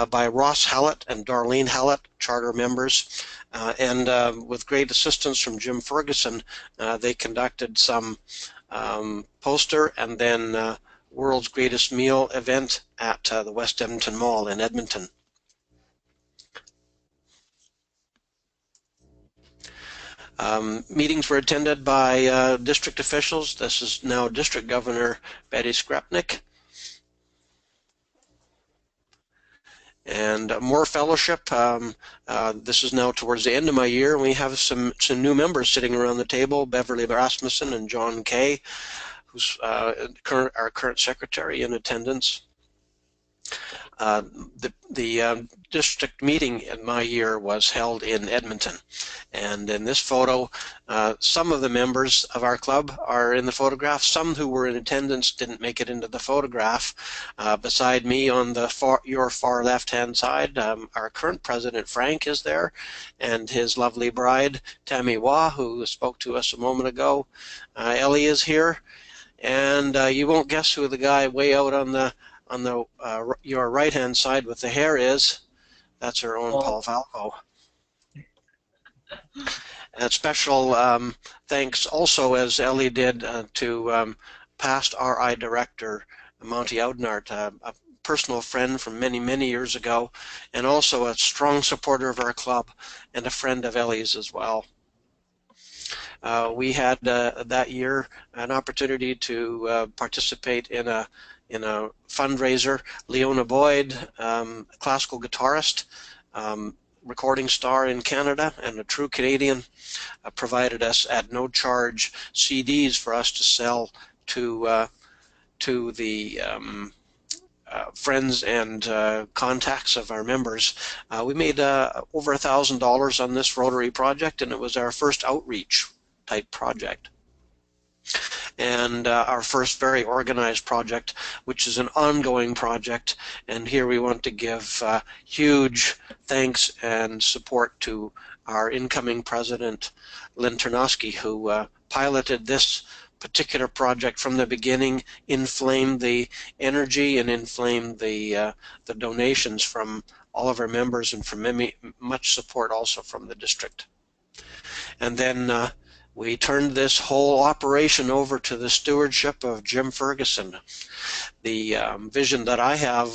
by Ross Hallett and Darlene Hallett, charter members, and with great assistance from Jim Ferguson, they conducted some poster and then world's greatest meal event at the West Edmonton Mall in Edmonton. Meetings were attended by district officials. This is now District Governor Betty Skrepnik. And more fellowship. This is now towards the end of my year. We have some new members sitting around the table, Beverly Rasmussen and John Kay, who's our current secretary, in attendance. The district meeting in my year was held in Edmonton, and in this photo some of the members of our club are in the photograph. Some who were in attendance didn't make it into the photograph. Beside me on your far left hand side, our current president Frank is there, and his lovely bride Tammy Wah, who spoke to us a moment ago. Ellie is here, and you won't guess who the guy way out on your right-hand side with the hair is. That's our own Paul Falco. And special thanks also, as Ellie did, to past RI director Monty Oudenart, a personal friend from many, many years ago, and also a strong supporter of our club and a friend of Ellie's as well. We had that year an opportunity to participate in a fundraiser. Leona Boyd, classical guitarist, recording star in Canada and a true Canadian, provided us at no charge CDs for us to sell to the friends and contacts of our members. We made over $1,000 on this Rotary project, and it was our first outreach type project. And our first very organized project, which is an ongoing project. And here we want to give huge thanks and support to our incoming president, Lynn Ternosky, who piloted this particular project from the beginning, inflamed the energy and inflamed the donations from all of our members and from much support also from the district. And then we turned this whole operation over to the stewardship of Jim Ferguson. The vision that I have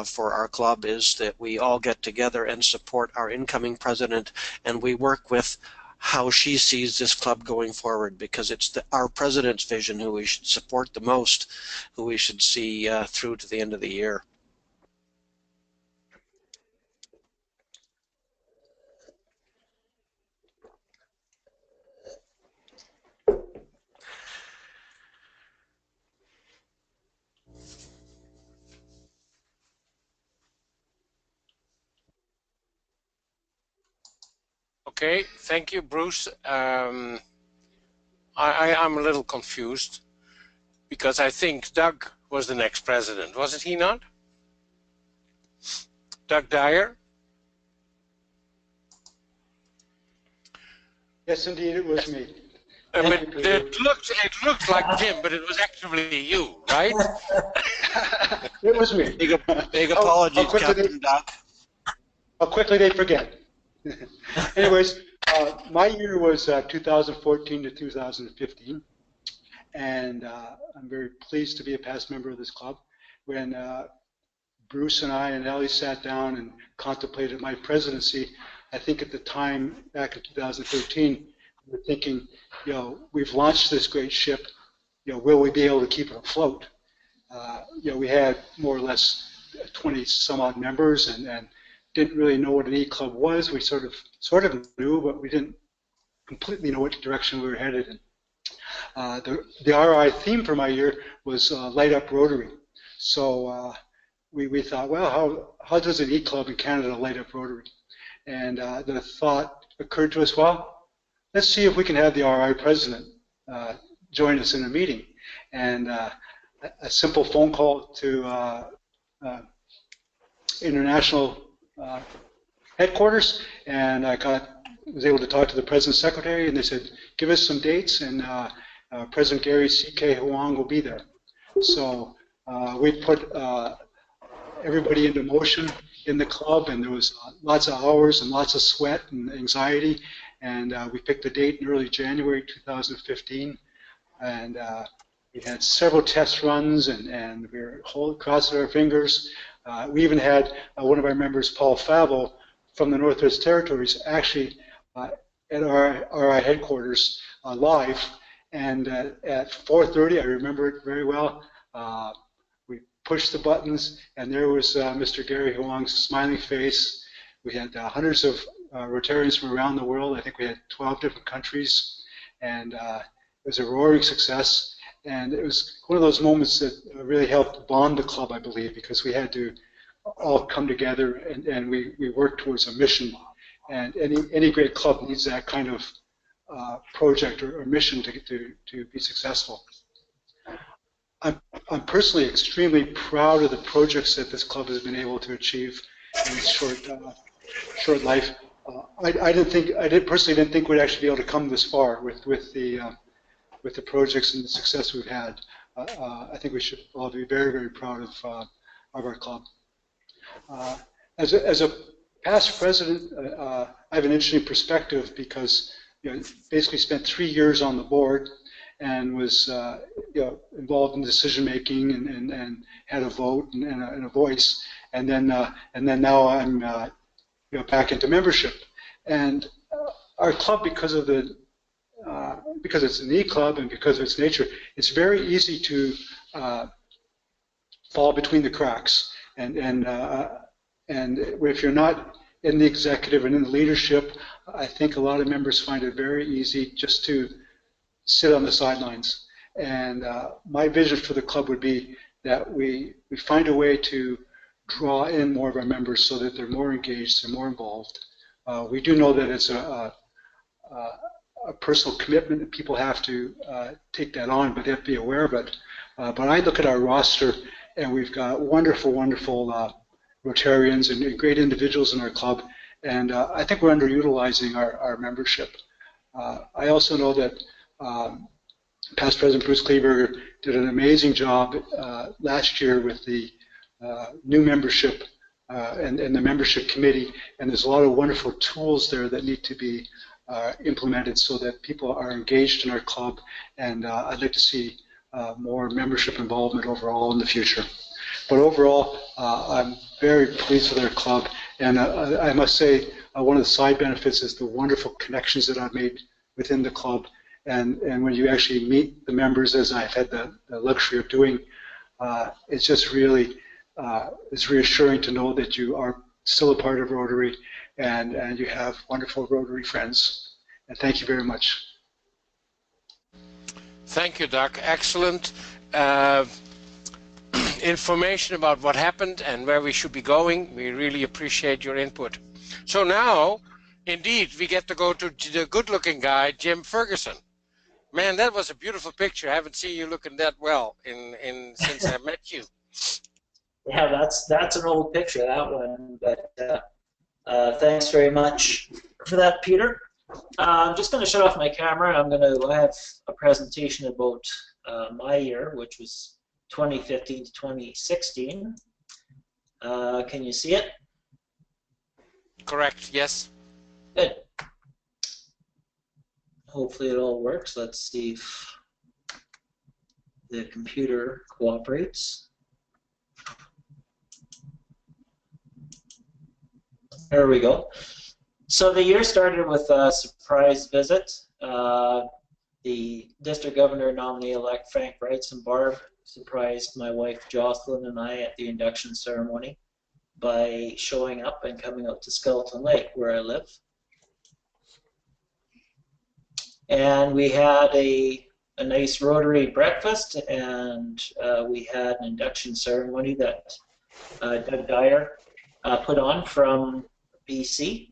for our club is that we all get together and support our incoming president, and we work with how she sees this club going forward, because it's our president's vision who we should support the most, who we should see through to the end of the year. Okay, thank you, Bruce. I'm a little confused because I think Doug was the next president, wasn't he not? Doug Dyer? Yes, indeed, it was me. But it looked like Jim, but it was actually you, right? It was me. Big apologies, Captain Doug. How quickly they forget. Anyways, my year was 2014 to 2015, and I'm very pleased to be a past member of this club. When Bruce and I and Ellie sat down and contemplated my presidency, I think at the time, back in 2013, we were thinking, you know, we've launched this great ship, you know, will we be able to keep it afloat? You know, we had more or less 20 some odd members and didn't really know what an E-Club was. We sort of knew, but we didn't completely know what direction we were headed in. The RI theme for my year was Light Up Rotary. So we thought, well, how does an E-Club in Canada light up Rotary? And the thought occurred to us, well, let's see if we can have the RI president join us in a meeting. And a simple phone call to international headquarters, and I was able to talk to the president's secretary, and they said, give us some dates, and President Gary C.K. Huang will be there. So we put everybody into motion in the club, and there was lots of hours and lots of sweat and anxiety, and we picked a date in early January 2015, and we had several test runs, and we were crossing our fingers. We even had one of our members, Paul Favo, from the Northwest Territories, actually at our RI headquarters live. And at 4:30, I remember it very well, we pushed the buttons, and there was Mr. Gary Huang's smiling face. We had hundreds of Rotarians from around the world. I think we had 12 different countries, and it was a roaring success. And it was one of those moments that really helped bond the club, I believe, because we had to all come together and we worked towards a mission. And any great club needs that kind of project or mission to be successful. I'm personally extremely proud of the projects that this club has been able to achieve in its short life. I personally didn't think we'd actually be able to come this far with the projects and the success we've had. I think we should all be very, very proud of our club. As a past president, I have an interesting perspective because basically spent 3 years on the board and was involved in decision making and had a vote and a voice, and then now I'm back into membership. And our club, because it's an E-Club and because of its nature, it's very easy to fall between the cracks. And if you're not in the executive and in the leadership, I think a lot of members find it very easy just to sit on the sidelines. And my vision for the club would be that we find a way to draw in more of our members so that they're more engaged, they're more involved. We do know that it's a personal commitment that people have to take that on, but they have to be aware of it. But I look at our roster, and we've got wonderful, wonderful Rotarians and great individuals in our club, and I think we're underutilizing our membership. I also know that past President Bruce Kleberger did an amazing job last year with the new membership and the membership committee, and there's a lot of wonderful tools there that need to be implemented so that people are engaged in our club, and I'd like to see more membership involvement overall in the future. But overall, I'm very pleased with our club, and I must say one of the side benefits is the wonderful connections that I've made within the club, and when you actually meet the members, as I've had the luxury of doing, it's just really it's reassuring to know that you are still a part of Rotary, and you have wonderful Rotary friends. And thank you very much. Thank you, Doc. Excellent information about what happened and where we should be going. We really appreciate your input. So now, indeed, we get to go to the good-looking guy, Jim Ferguson. Man, that was a beautiful picture. I haven't seen you looking that well since I met you. Yeah, that's an old picture, that one. But thanks very much for that, Peter. I'm just going to shut off my camera. I'm going to have a presentation about my year, which was 2015 to 2016. Can you see it? Correct, yes. Good. Hopefully it all works. Let's see if the computer cooperates. There we go. So the year started with a surprise visit. The district governor nominee-elect Frank Wrights and Barb surprised my wife Jocelyn and I at the induction ceremony by showing up and coming out to Skeleton Lake, where I live. And we had a nice Rotary breakfast, and we had an induction ceremony that Doug Dyer put on from BC.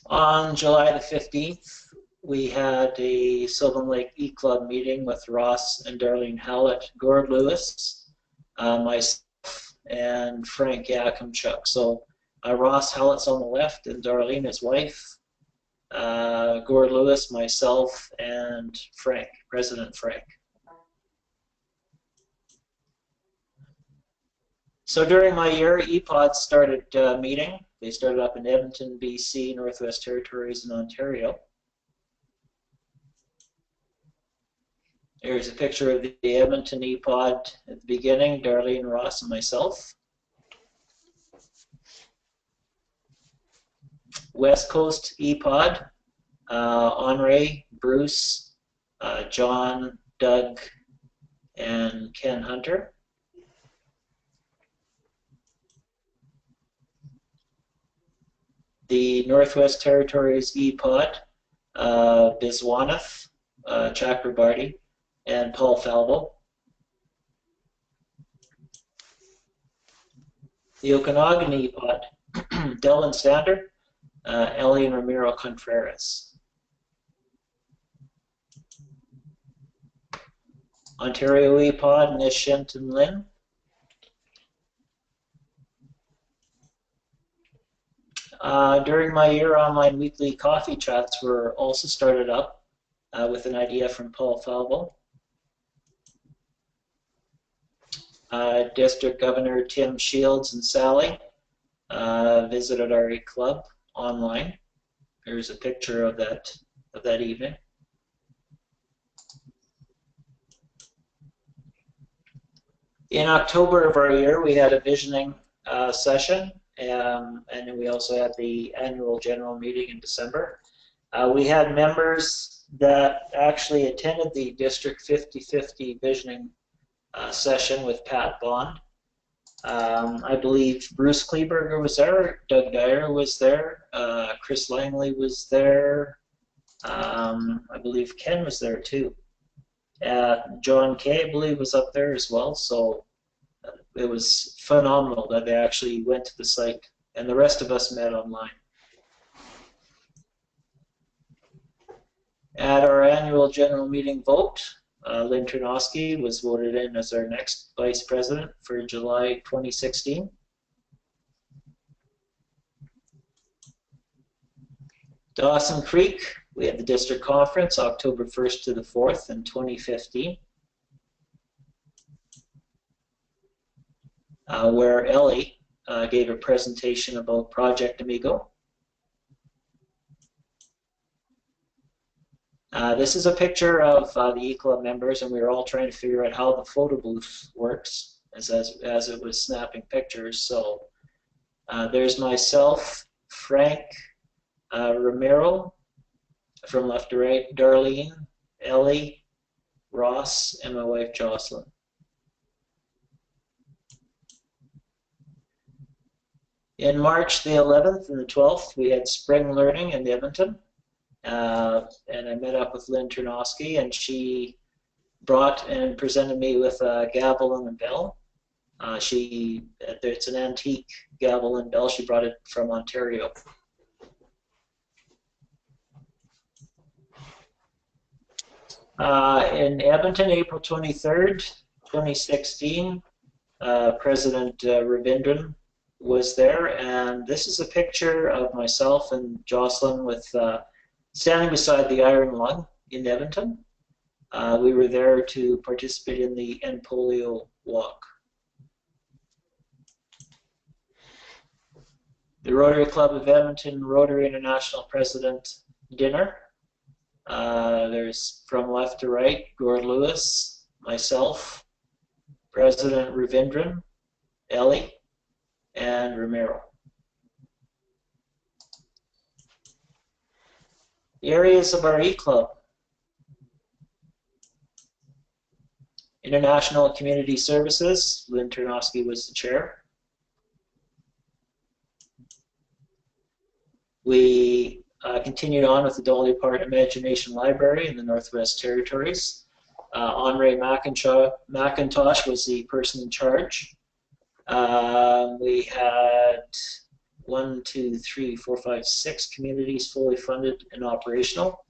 On July the 15th, we had a Sylvan Lake E-Club meeting with Ross and Darlene Hallett, Gord Lewis, myself, and Frank Yakimchuk. So Ross Hallett's on the left, and Darlene, his wife, Gord Lewis, myself, and Frank, President Frank. So during my year, EPOD started meeting. They started up in Edmonton, BC, Northwest Territories, and Ontario. Here's a picture of the Edmonton EPOD at the beginning, Darlene, Ross, and myself. West Coast EPOD, Henri, Bruce, John, Doug, and Ken Hunter. The Northwest Territories EPOD, Biswanath, Chakrabarty, and Paul Falvo. The Okanagan EPOD, Dylan Stander, Elian Ramiro Contreras. Ontario EPOD, Nish Shenton Lynn. During my year, online weekly coffee chats were also started up with an idea from Paul Falvo. District Governor Tim Shields and Sally visited our club online. Here's a picture of that evening. In October of our year, we had a visioning session. And then we also had the annual general meeting in December. We had members that actually attended the District 50-50 visioning session with Pat Bond. I believe Bruce Kleberger was there, Doug Dyer was there, Chris Langley was there, I believe Ken was there too. John Kay, I believe, was up there as well. So it was phenomenal that they actually went to the site, and the rest of us met online. At our annual general meeting vote, Lynn Ternosky was voted in as our next vice president for July 2016. Dawson Creek, we had the district conference October 1st to the 4th in 2015. where Ellie gave a presentation about Project Amigo. This is a picture of the E-Club members, and we were all trying to figure out how the photo booth works as it was snapping pictures. So there's myself, Frank, Ramiro, from left to right, Darlene, Ellie, Ross, and my wife Jocelyn. In March the 11th and the 12th, we had spring learning in Edmonton. And I met up with Lynn Ternosky, and she brought and presented me with a gavel and a bell. It's an antique gavel and bell. She brought it from Ontario. In Edmonton, April 23rd, 2016, President Ravindran was there, and this is a picture of myself and Jocelyn with standing beside the Iron Lung in Edmonton. We were there to participate in the End Polio Walk. The Rotary Club of Edmonton Rotary International President Dinner. There's from left to right, Gord Lewis, myself, President Ravindran, Ellie, and Ramiro. The areas of our E-Club. International Community Services, Lynn Ternosky was the chair. We continued on with the Dolly Parton Imagination Library in the Northwest Territories. Andre McIntosh was the person in charge. We had 1, 2, 3, 4, 5, 6 communities fully funded and operational.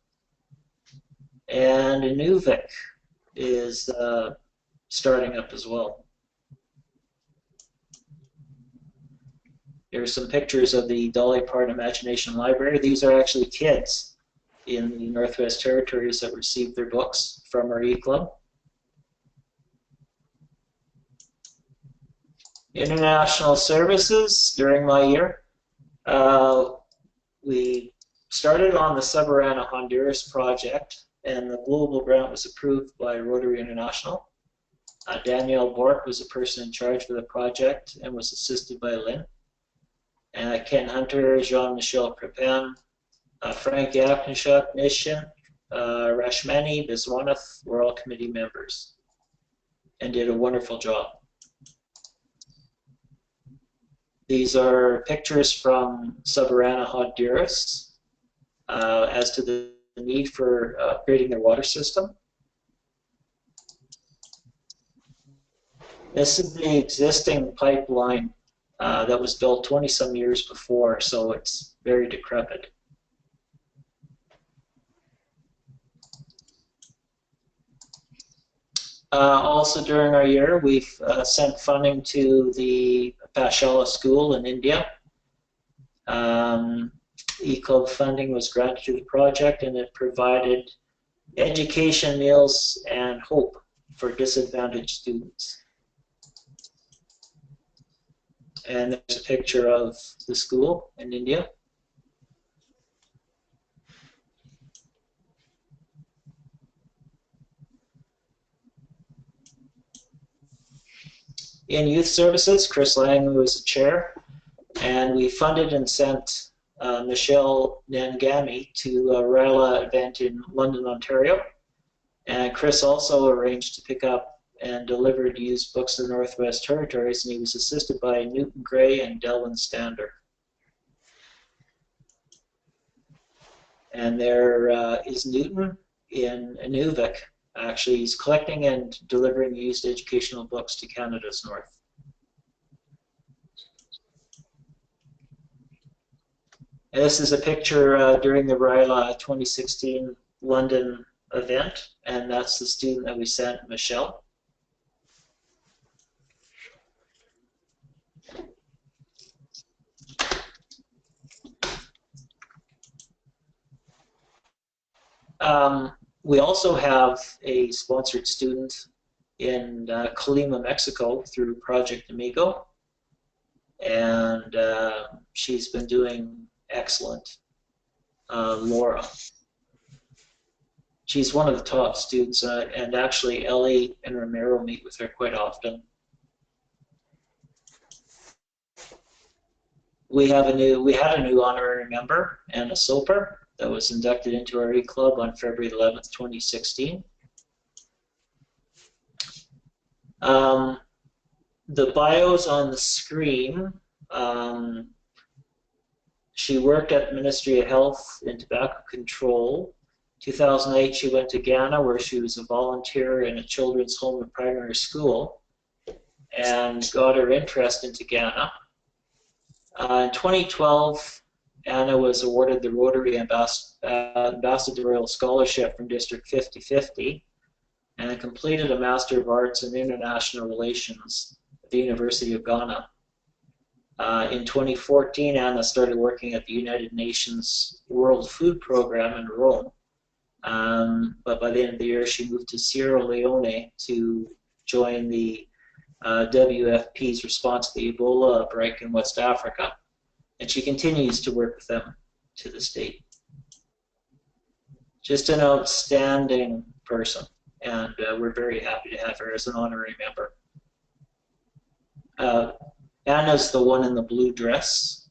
And Inuvik is starting up as well. There's some pictures of the Dolly Parton Imagination Library. These are actually kids in the Northwest Territories that received their books from our E-Club. International services during my year. We started on the Sabarana Honduras project, and the global grant was approved by Rotary International. Danielle Bork was the person in charge for the project and was assisted by Lynn. Ken Hunter, Jean-Michel Crepin, Frank Yaknishuk, Nishin, Rashmani, Biswanath were all committee members and did a wonderful job. These are pictures from Sabarana, Honduras, as to the need for upgrading their water system. This is the existing pipeline that was built 20-some years before, so it's very decrepit. Also during our year, we've sent funding to the Pashala School in India. E-Club funding was granted to the project, and it provided education, meals, and hope for disadvantaged students. And there's a picture of the school in India. In youth services, Chris Lang was the chair, and we funded and sent Michelle Nangami to a RILA event in London, Ontario. And Chris also arranged to pick up and deliver used books to the Northwest Territories, and he was assisted by Newton Gray and Delwyn Stander. And there is Newton in Inuvik. Actually, he's collecting and delivering used educational books to Canada's north. And this is a picture during the RILA 2016 London event, and that's the student that we sent, Michelle. We also have a sponsored student in Colima, Mexico through Project Amigo. and she's been doing excellent. Laura. She's one of the top students, and actually Ellie and Romero meet with her quite often. We had a new honorary member, Anna Soper, that was inducted into our E-Club on February 11th, 2016. The bios on the screen, she worked at the Ministry of Health and Tobacco Control. 2008, she went to Ghana, where she was a volunteer in a children's home and primary school, and got her interest into Ghana. In 2012, Anna was awarded the Rotary Ambassadorial Scholarship from District 5050 and completed a Master of Arts in International Relations at the University of Ghana. In 2014, Anna started working at the United Nations World Food Program in Rome. But by the end of the year, she moved to Sierra Leone to join the WFP's response to the Ebola outbreak in West Africa. And she continues to work with them to this date. Just an outstanding person, and we're very happy to have her as an honorary member. Anna's the one in the blue dress.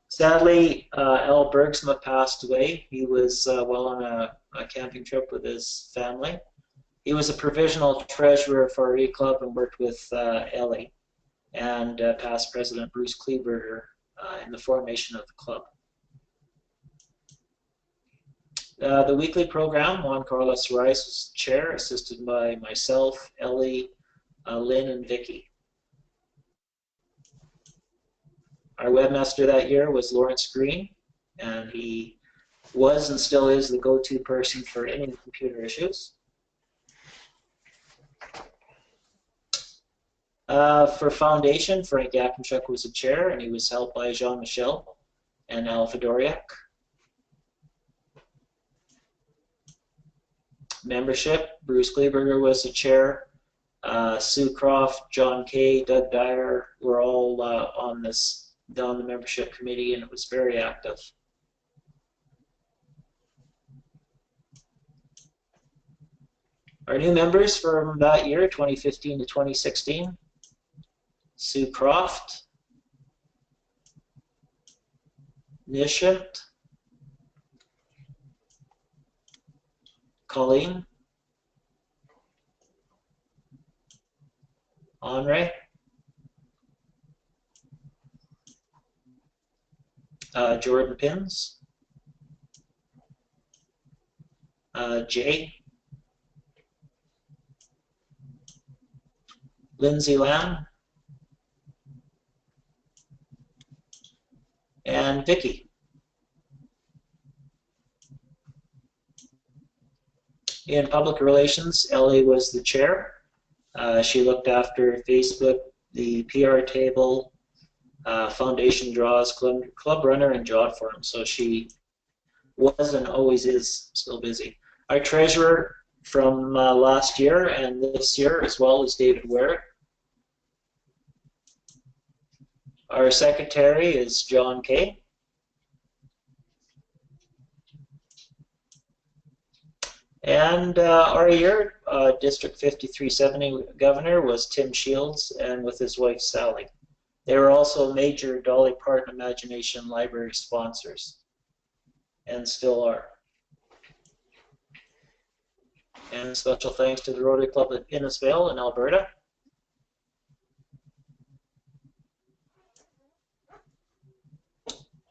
Sadly, Al Bergsma passed away. He was well on a camping trip with his family. He was a provisional treasurer for our E-Club and worked with Ellie and past President Bruce Kleberger in the formation of the club. The weekly program, Juan Carlos Rice was chair, assisted by myself, Ellie, Lynn, and Vicky. Our webmaster that year was Lawrence Green, and he was and still is the go-to person for any computer issues. For Foundation, Frank Yakinchuk was the chair, and he was helped by Jean-Michel and Al Fedoriak. Membership, Bruce Kleberger was the chair. Sue Croft, John Kay, Doug Dyer were all on the membership committee, and it was very active. Our new members from that year, 2015 to 2016, Sue Croft, Nishant, Colleen, Henri, Jordan Pins, Jay, Lindsay Lamb, and Vicky. In public relations, Ellie was the chair. She looked after Facebook, the PR table, foundation draws, club runner, and job forum. So she was and always is still busy. Our treasurer from last year and this year as well is David Ware. Our secretary is John Kay. And our year, District 5370 governor was Tim Shields, and with his wife Sally. They were also major Dolly Parton Imagination Library sponsors, and still are. And special thanks to the Rotary Club at Innisfail in Alberta.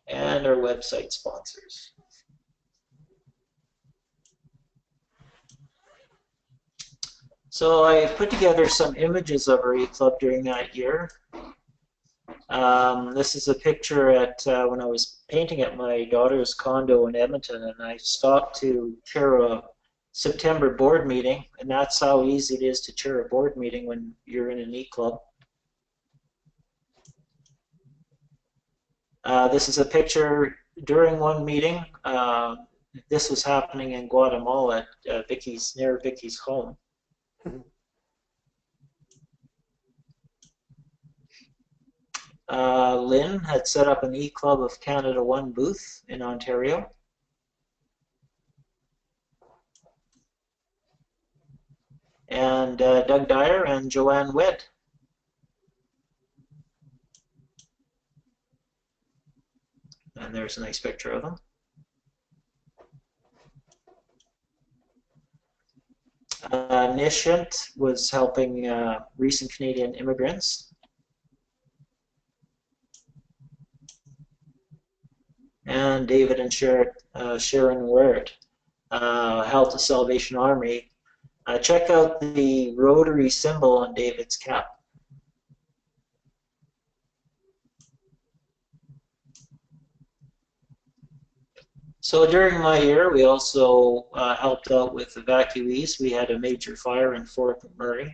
And our website sponsors. So I put together some images of our E-Club during that year. This is a picture at when I was painting at my daughter's condo in Edmonton, and I stopped to chair a September board meeting, and that's how easy it is to chair a board meeting when you're in an E-Club. This is a picture during one meeting. This was happening in Guatemala at near Vicky's home. Lynn had set up an E-Club of Canada 1 booth in Ontario. And Doug Dyer and Joanne Wedd. And there's a nice picture of them. Nishant was helping recent Canadian immigrants. And David and Sharon Ward helped the Salvation Army. Check out the Rotary symbol on David's cap. So during my year, we also helped out with evacuees. We had a major fire in Fort McMurray.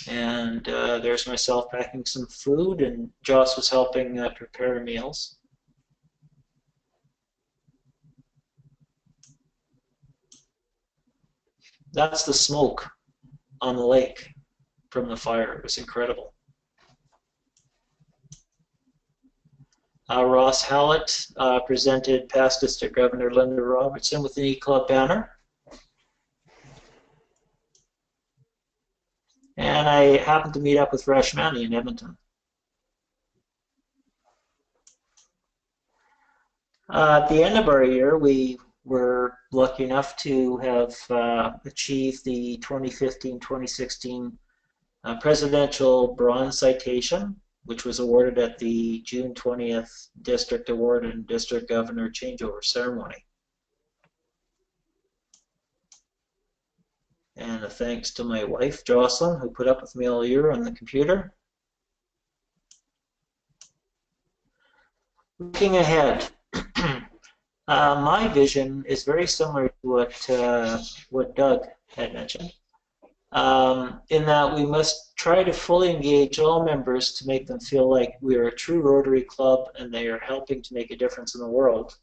And there's myself packing some food, and Joss was helping prepare meals. That's the smoke on the lake from the fire. It was incredible. Ross Hallett presented past District Governor Linda Robertson with an E-Club banner. And I happened to meet up with Rashmani in Edmonton. At the end of our year, we were lucky enough to have achieved the 2015-2016 Presidential Bronze Citation, which was awarded at the June 20th District Award and District Governor Changeover Ceremony. And a thanks to my wife, Jocelyn, who put up with me all year on the computer. Looking ahead, my vision is very similar to what Doug had mentioned, in that we must try to fully engage all members to make them feel like we are a true Rotary Club and they are helping to make a difference in the world.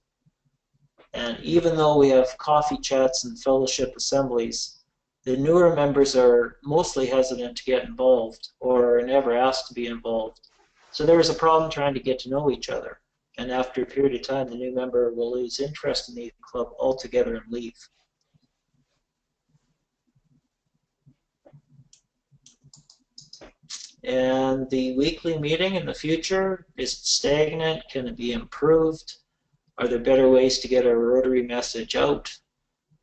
And even though we have coffee chats and fellowship assemblies, the newer members are mostly hesitant to get involved or are never asked to be involved. So there is a problem trying to get to know each other. And after a period of time, the new member will lose interest in the club altogether and leave. And the weekly meeting in the future, is it stagnant? Can it be improved? Are there better ways to get our Rotary message out?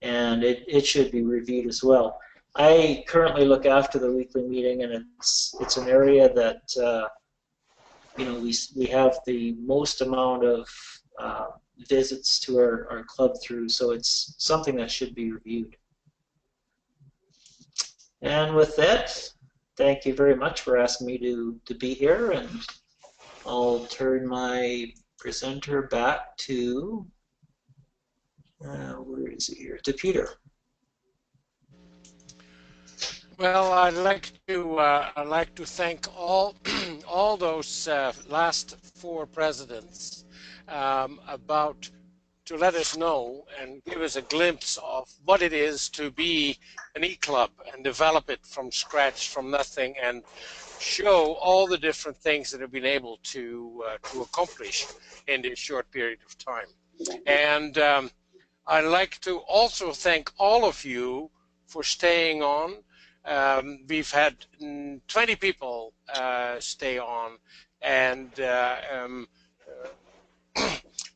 And it should be reviewed as well. I currently look after the weekly meeting, and it's an area that you know, we have the most amount of visits to our club through, so it's something that should be reviewed. And with that, thank you very much for asking me to be here, and I'll turn my presenter back to where is he here? To Peter. Well, I'd like to thank all all those last 4 presidents to let us know and give us a glimpse of what it is to be an E-Club and develop it from scratch, from nothing, and show all the different things that have been able to accomplish in this short period of time. And I'd like to also thank all of you for staying on. We've had 20 people stay on, and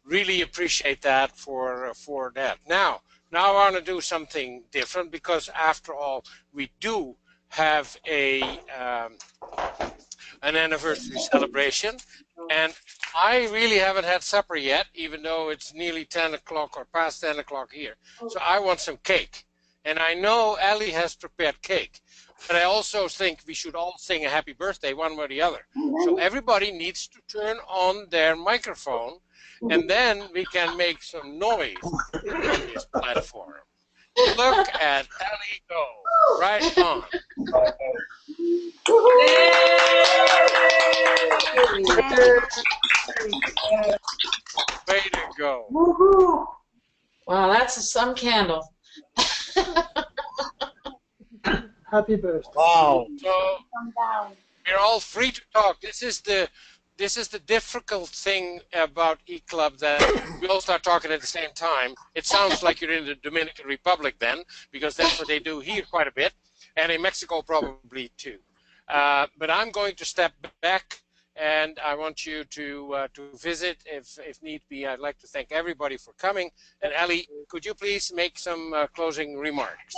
really appreciate that for that. Now I want to do something different, because after all, we do have an anniversary celebration, and I really haven't had supper yet, even though it's nearly 10 o'clock or past 10 o'clock here. So I want some cake. And I know Ali has prepared cake, but I also think we should all sing a happy birthday, one way or the other. So everybody needs to turn on their microphone, and then we can make some noise on this platform. Look at Ali go, right on. Way to go. Wow, that's some candle. Happy birthday. Wow. So Come down. we're all free to talk. This is the difficult thing about E-Club, that we all start talking at the same time. It sounds like you're in the Dominican Republic then, because that's what they do here quite a bit, and in Mexico probably too. But I'm going to step back, and I want you to visit if need be. I'd like to thank everybody for coming. And Ali, could you please make some closing remarks?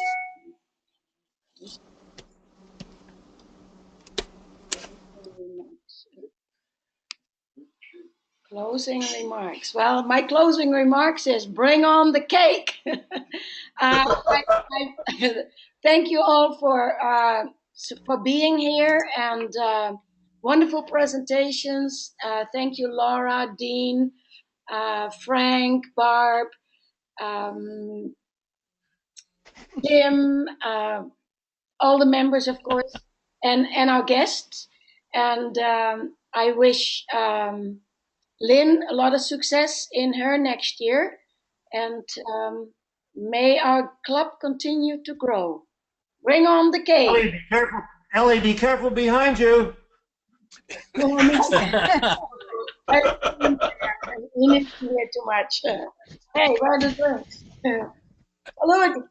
Closing remarks. Well, my closing remarks is bring on the cake. Thank you all for being here and wonderful presentations. Thank you, Laura, Dean, Frank, Barb, Jim, all the members, of course, and our guests. And I wish Lynn a lot of success in her next year, and may our club continue to grow. Bring on the cake. Ellie, be careful. Ellie, be careful behind you. We need to hear too much. Hey, where are the drinks? Hello.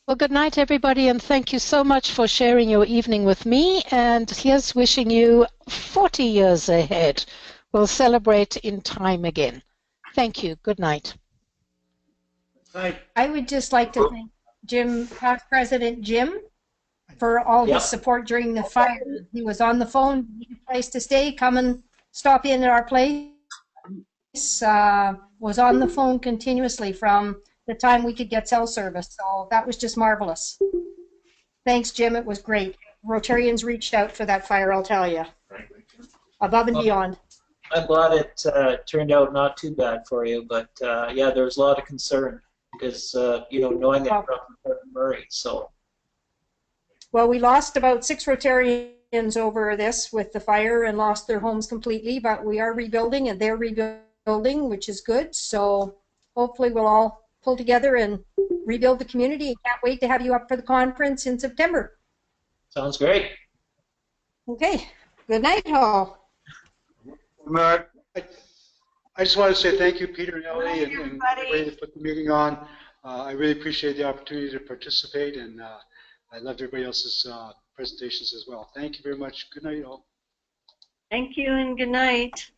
Well, good night, everybody, and thank you so much for sharing your evening with me. And here's wishing you 40 years ahead. We'll celebrate in time again. Thank you. Good night. I would just like to thank Jim, past President Jim, for all his support during the fire. He was on the phone, need a place to stay, come and stop in at our place. Was on the phone continuously from the time we could get cell service. So that was just marvelous. Thanks, Jim. It was great. Rotarians reached out for that fire, I'll tell you. Above and beyond. I'm glad it turned out not too bad for you, but yeah, there was a lot of concern because, you know, knowing that you're up in Fort Murray, so. Well, we lost about 6 Rotarians over this with the fire and lost their homes completely, but we are rebuilding and they're rebuilding, which is good. So hopefully we'll all pull together and rebuild the community. Can't wait to have you up for the conference in September. Sounds great. Okay. Good night, all. I just want to say thank you, Peter and Ellie, and everybody that put the meeting on. I really appreciate the opportunity to participate, and I loved everybody else's presentations as well. Thank you very much. Good night, all. Thank you and good night.